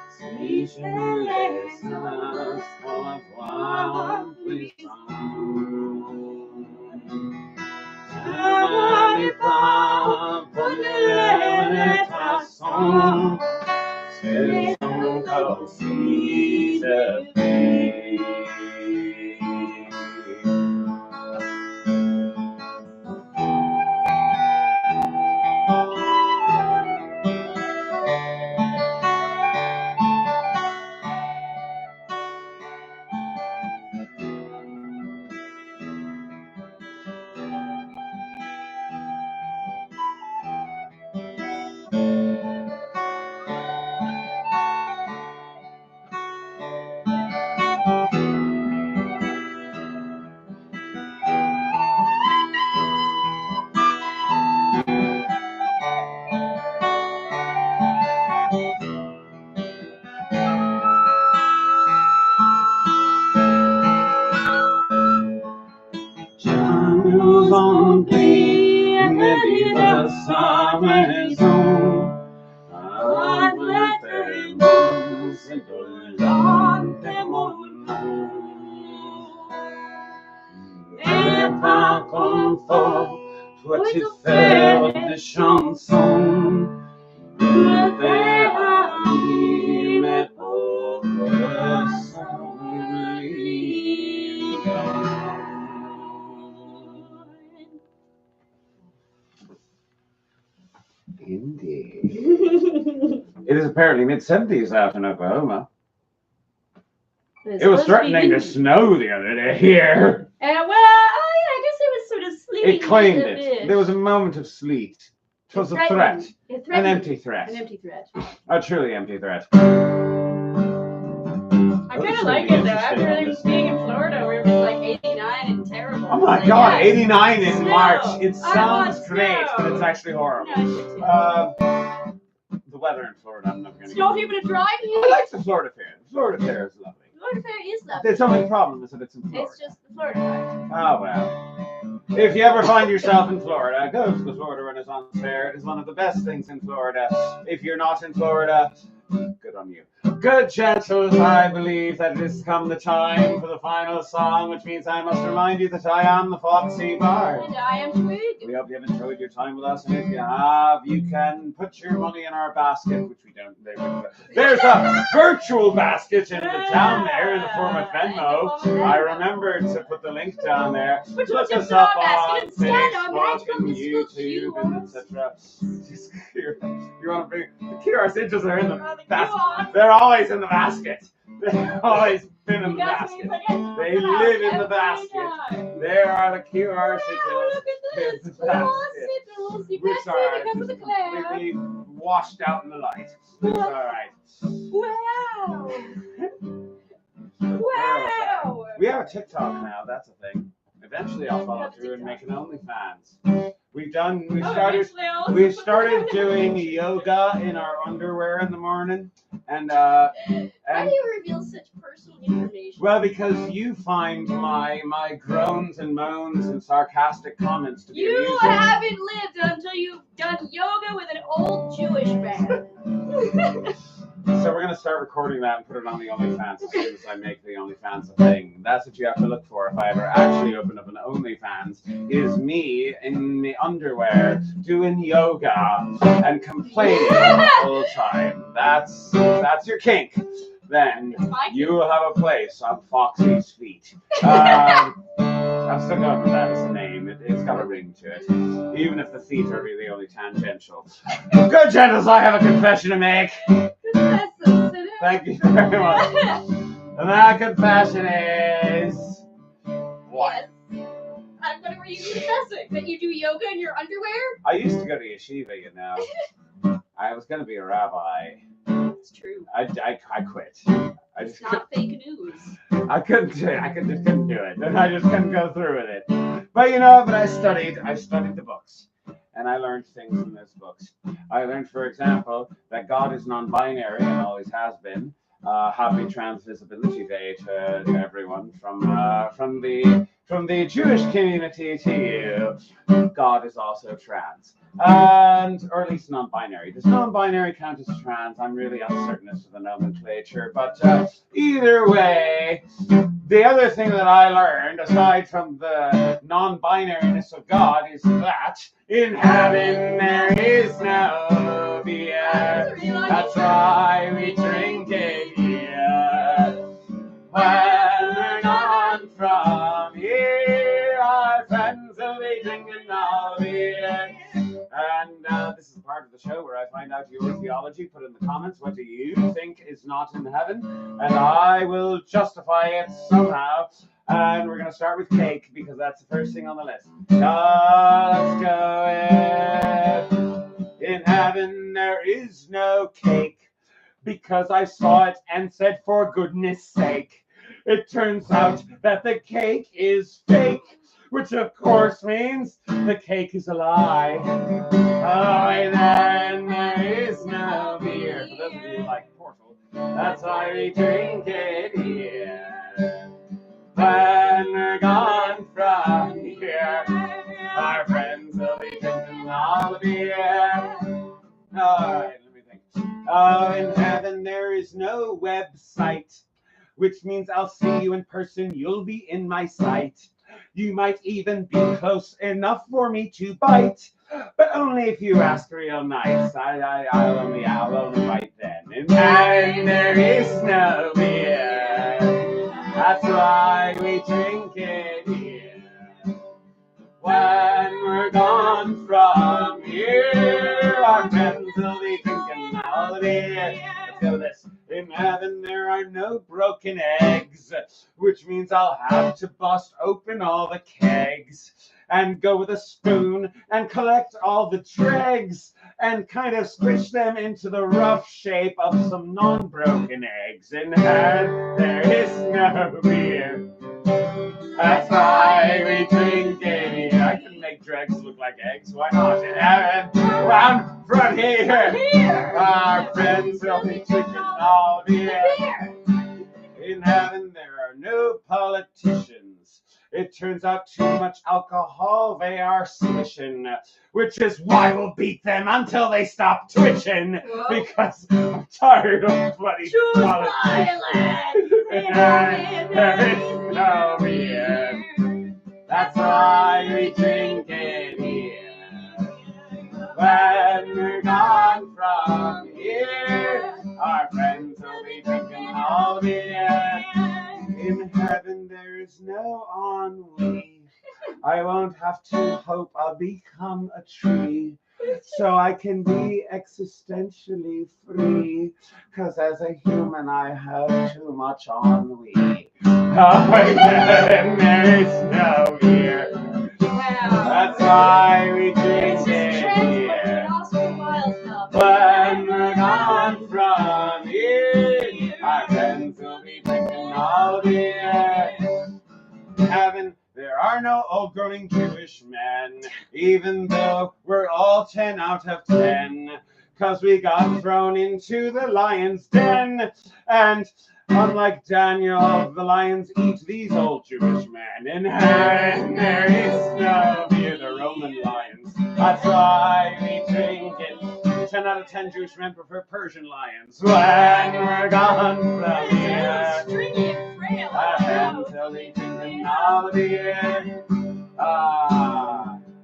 si je laisse pour avoir un puissant. Je n'arrive pas pour les façons, c'est encore si je vis. Nous en prie, mais vive sa maison. C'est de l'âme de mon nom. Mais par confort, toi tu fais des chansons. Me fais ami, mes pauvres shenanigans. Indeed. It is apparently mid-70s out in Oklahoma. It was threatening to snow the other day here. Well, yeah, I guess it was sort of sleepy. It claimed it. There was a moment of sleet. It was a threat. An empty threat. An empty threat. A truly empty threat. I kind of like it though. After being in Florida where it was like 89 and terrible. Oh my God, 89 in March. It sounds great, but it's actually horrible. The weather in Florida, I'm never going to. Snow people to drive you? I like the Florida Fair. The Florida Fair is lovely. Florida Fair is lovely. The only problem is that it's in Florida. It's just the Florida part. Oh well. If you ever find yourself in Florida, go to the Florida Renaissance Fair. It is one of the best things in Florida. If you're not in Florida, good on you. Good gentles, I believe that it has come the time for the final song, which means I must remind you that I am the Foxy Bard. And I am Twig. We hope you have enjoyed your time with us, and if you have, you can put your money in our basket, which we don't. There's a virtual basket down there in the form of Venmo. I remembered to put the link down there. Look us up on Facebook and YouTube and etc. You want to bring the QR sigils are in the basket. They're always in the basket. They've always been in the basket. They live in the basket. There are the QR sigils in the basket, which are completely washed out in the light. It's all right. Wow! Wow! We have a TikTok now. That's a thing. Eventually, I'll follow through and make an OnlyFans. We started doing yoga in our underwear in the morning, and why do you reveal such personal information? Well, because you find my groans and moans and sarcastic comments to be You amusing. haven't lived until you've done yoga with an old Jewish man. So we're gonna start recording that and put it on the OnlyFans as soon as I make the OnlyFans a thing. That's what you have to look for if I ever actually open up an OnlyFans. Is me in the underwear doing yoga and complaining the whole time. That's your kink. then It's my you will have a place on Foxy's feet. I'm still going with that as a name. It's got a ring to it, even if the feet are really only tangential. Good gentles, I have a confession to make. Confess, sinner. Thank you very much. And that confession is what? Yes. What were you confessing? That you do yoga in your underwear? I used to go to yeshiva, you know. I was going to be a rabbi. It's true. I quit. It's not fake news. I couldn't do it. I just couldn't do it. And I just couldn't go through with it. But you know, I studied the books. And I learned things in those books. I learned, for example, that God is non-binary and always has been. Happy Transvisibility Day to everyone from the Jewish community to you. God is also trans, or at least non-binary. Does non-binary count as trans? I'm really uncertain as to the nomenclature, but either way, the other thing that I learned, aside from the non-binariness of God, is that in heaven there is no beer. That's why we drink it here. When we're gone from here, our friends will be drinking all beer. And this is the part of the show where I find out your theology. Put in the comments, what do you think is not in heaven? And I will justify it somehow. And we're going to start with cake, because that's the first thing on the list. Let's go in heaven there is no cake, because I saw it and said, for goodness sake. It turns out that the cake is fake, which of course means the cake is a lie. Oh, and then there is no beer. For those of you who like Portal, that's why we drink it here. When we're gone from here, our friends will be drinking all the beer. Alright, let me think. Oh, in heaven there is no website, which means I'll see you in person, you'll be in my sight. You might even be close enough for me to bite, but only if you ask real nice. I'll only bite then. In heaven there is no beer. That's why we drink it here. When we're gone from here, our friends will be drinking all the beer. Let's go with this. In heaven there are no broken eggs, which means I'll have to bust open all the kegs and go with a spoon and collect all the dregs and kind of squish them into the rough shape of some non-broken eggs. In heaven there is no beer. That's why we drink it here. I can make dregs look like eggs. Why not? In heaven, round from here, our friends will be drinking all beer. In heaven, there are no politicians. It turns out too much alcohol they are swishing, which is why we'll beat them until they stop twitching. Because I'm tired of bloody politics. In heaven, there is no beer. That's why we drink it here. When we're gone from here, our friends will be drinking all beer. In heaven there is no ennui. I won't have to hope I'll become a tree, so I can be existentially free, 'cause as a human I have too much ennui. Oh, and there is no beer. That's why we drink it here. When we're gone from here, our friends will be drinking all beer. In heaven, there are no old-growing Jewish men, even though we're all 10 out of 10, 'cause we got thrown into the lion's den. And unlike Daniel, the lions eat these old Jewish men. In heaven, there is no beer, the Roman lions. That's why we drink it. 10 out of 10 Jewish men prefer Persian lions. When we're gone from here, our friends will be drinking all the beer.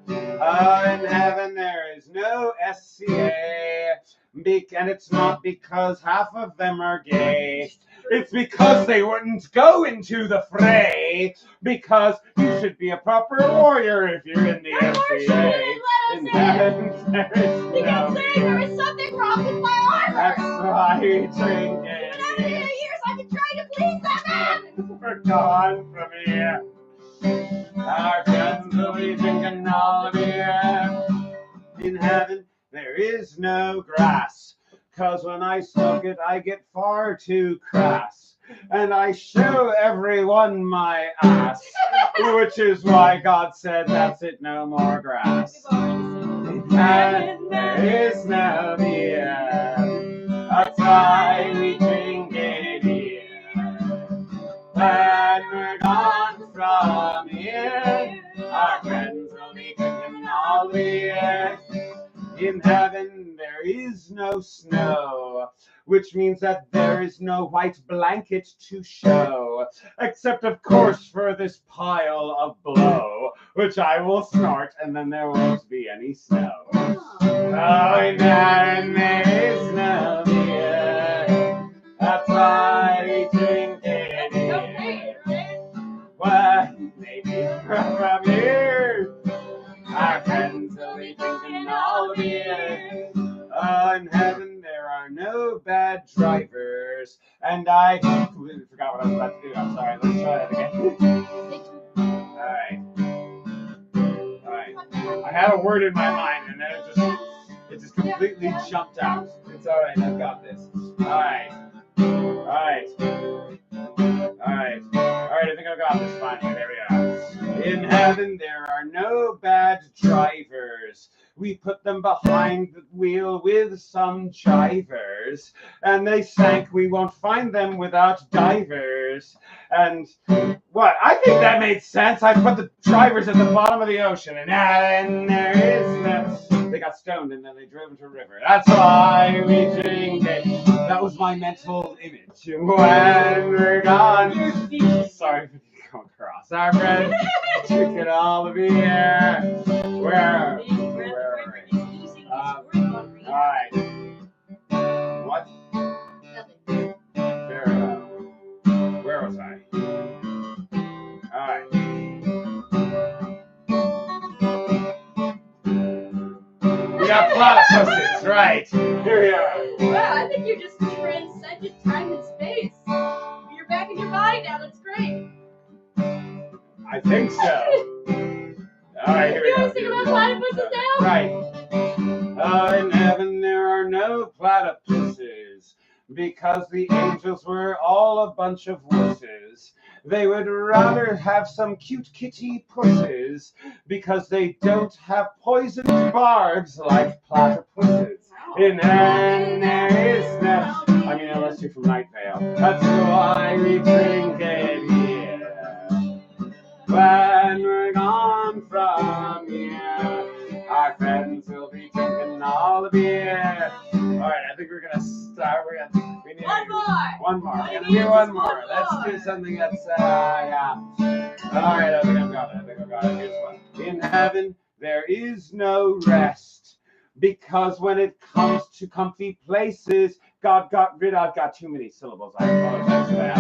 In heaven there is no SCA, and it's not because half of them are gay. It's because they wouldn't go into the fray. Because you should be a proper warrior if you're in the NCA. In heaven, there is no. You kept saying there is something wrong with my armor. That's why we drink it. But after 2 years, I've been trying to please that man. We're gone from here. Our friends will be drinking all the beer. In heaven, there is no grass. 'Cause when I smoke it, I get far too crass. And I show everyone my ass. Which is why God said, that's it, no more grass. In heaven, there is no beer. That's why we drink it here. When we're gone from here, our friends will be drinking all the beer. In heaven, there is no snow, which means that there is no white blanket to show, except, of course, for this pile of blow, which I will snort, and then there won't be any snow. Oh, in heaven, there is no beer. That's why we drink it here. Well, maybe from here, our friends will be drinking all the beer. In heaven, there are no bad drivers. And I completely forgot what I was about to do. I'm sorry. Let's try that again. All right. I had a word in my mind, and then it just completely jumped out. It's all right. I've got this. All right. I think I've got this finally. There we are. In heaven, there are no bad drivers. We put them behind the wheel with some jivers, and they sank. We won't find them without divers. And what? I think that made sense. I put the drivers at the bottom of the ocean, and there is no. They got stoned, and then they drove into a river. That's why we drink it. That was my mental image. When we're gone. Sorry for going across. Our friends drinking all the beer. Where? All right. What? Nothing. Very well. Where was I? All right. We got platypuses, right? Here we are. Wow, I think you just transcended time and space. You're back in your body now. That's great. I think so. All right, here we You go. want to sing about platypuses now? Right. In heaven there are no platypuses, because the angels were all a bunch of wusses. They would rather have some cute kitty pussies, because they don't have poisoned barbs like platypuses. In heaven there is no, unless you're from Night Vale. That's why we drink it here. When we're gone from here, our friends will be drinking all the beer. All right, I think we're gonna start. We need One more. One more. We're gonna do one more. Let's do something that's yeah. All right, I think I've got it. Here's one. In heaven, there is no rest, because when it comes to comfy places, God got rid of. I've got too many syllables. I apologize for that.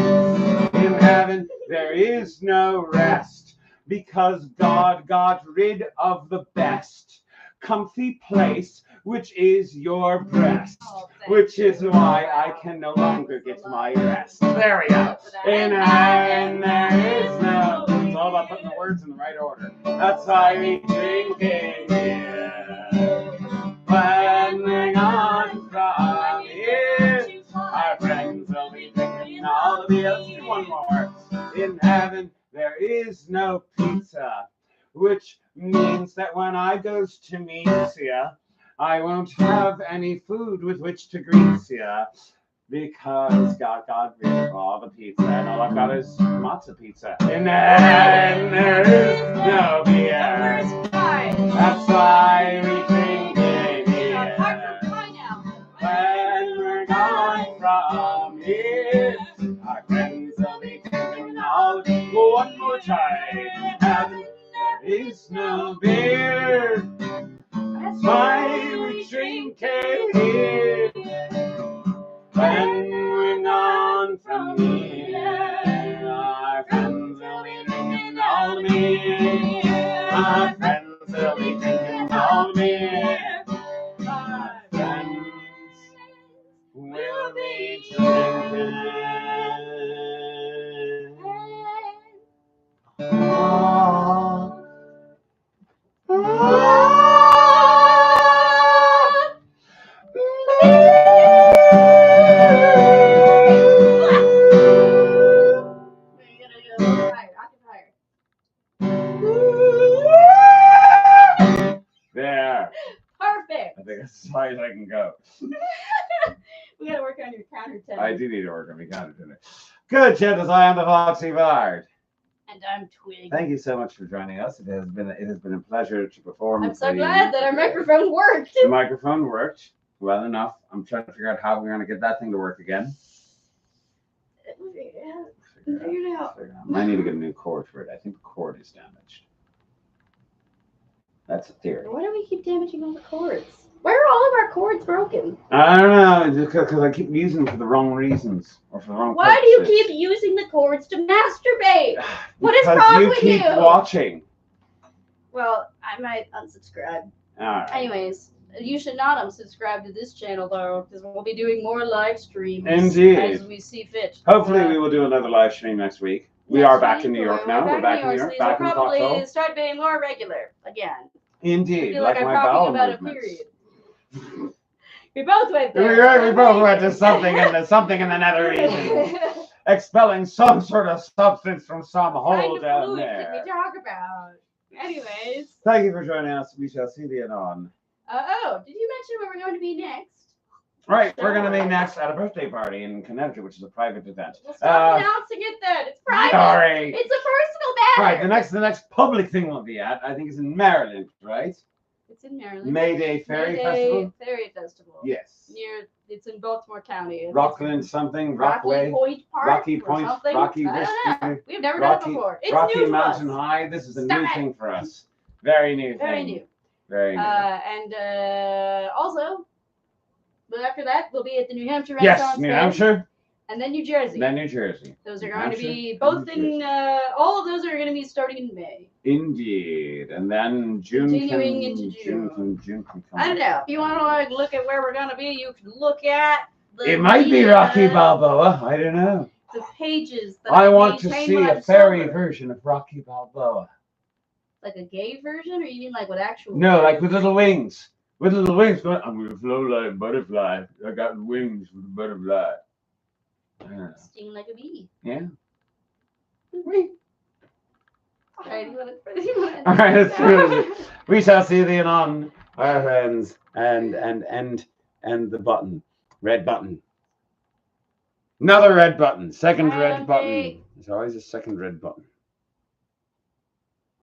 In heaven, there is no rest, because God got rid of the best comfy place, which is your breast, which is why I can no longer get my rest. There we go. In heaven, there is no. It's all about putting the words in the right order. That's why we drink it here. When we're gone from here, our friends will be drinking all the beer. Let's do one more. In heaven, there is no pizza, which means that when I goes to meet ya, I won't have any food with which to greet ya, because God got rid of all the pizza, and all I've got is matzo pizza. In heaven, there is no beer. That's why we drink it here. When we're gone from here, our friends will be drinking all the beer. One more time. Heaven, there is no beer. That's why we drink it here. When we're gone from here. as far as I can go. We gotta work on your counter tenor. I do need to work on my counter tenor. Good, Chet, I am the Foxy Bard. And I'm Twig. Thank you so much for joining us. It has been a pleasure to perform. I'm so glad that our microphone worked. The microphone worked well enough. I'm trying to figure out how we're going to get that thing to work again. Figure it out. I need to get a new cord for it. I think the cord is damaged. That's a theory. Why do we keep damaging all the cords? Why are all of our cords broken? I don't know, because I keep using them for the wrong reasons or for the wrong Why do you purposes. keep using the cords to masturbate? What is wrong with Because you keep watching. Well, I might unsubscribe. All right. Anyways, you should not unsubscribe to this channel though, because we'll be doing more live streams Indeed. as we see fit. Hopefully, we will do another live stream next week. We are back in New York now. We're back in New York. So Back in we'll probably Foxhole. start being more regular again. I Indeed, feel like I'm my talking bowel about movements. a period. We both went there. We both went to something in the nether region, expelling some sort of substance from some hole down fluid there. did we talk about? Anyways. Thank you for joining us. We shall see thee anon. Did you mention where we're going to be next? Right, we're going to be next at a birthday party in Connecticut, which is a private event. Well, stop announcing it then. It's private. Sorry. It's a personal matter. Right, the next public thing we'll be at, I think, is in Maryland, right? It's in Maryland. May Day Ferry Festival. Ferry Festival. Yes. It's in Baltimore County. Rockland something, Rocky Rockway, Point Park. Rocky or Point, something. Rocky I don't know. Risky, We've never Rocky, done it before. It's Rocky new to Mountain us. High. This is a Stop new it. thing for us. Very new Very thing. new. Very new. And also, but after that, we'll be at the New Hampshire Yes, Renaissance New Fair, Hampshire, and then New Jersey. then New Jersey. Those are New going to Hampshire, be both New in, all of those are going to be starting in May. Indeed. And then June Continuing can, into June can come. I don't know. If you want to like look at where we're going to be, you can look at the It might be Rocky Balboa. I don't know. the pages that I want to maintain see my a fairy server. version of Rocky Balboa. Like a gay version, or you mean like with actual? No, like with little wings. With little wings going, I'm going to flow like a butterfly. I got wings with a butterfly. Sting like a bee. Yeah. Wait. All right, you want to? All right, let's do it. We shall see thee anon, our friends, and the button, red button. Another red button, second red button. There's always a second red button.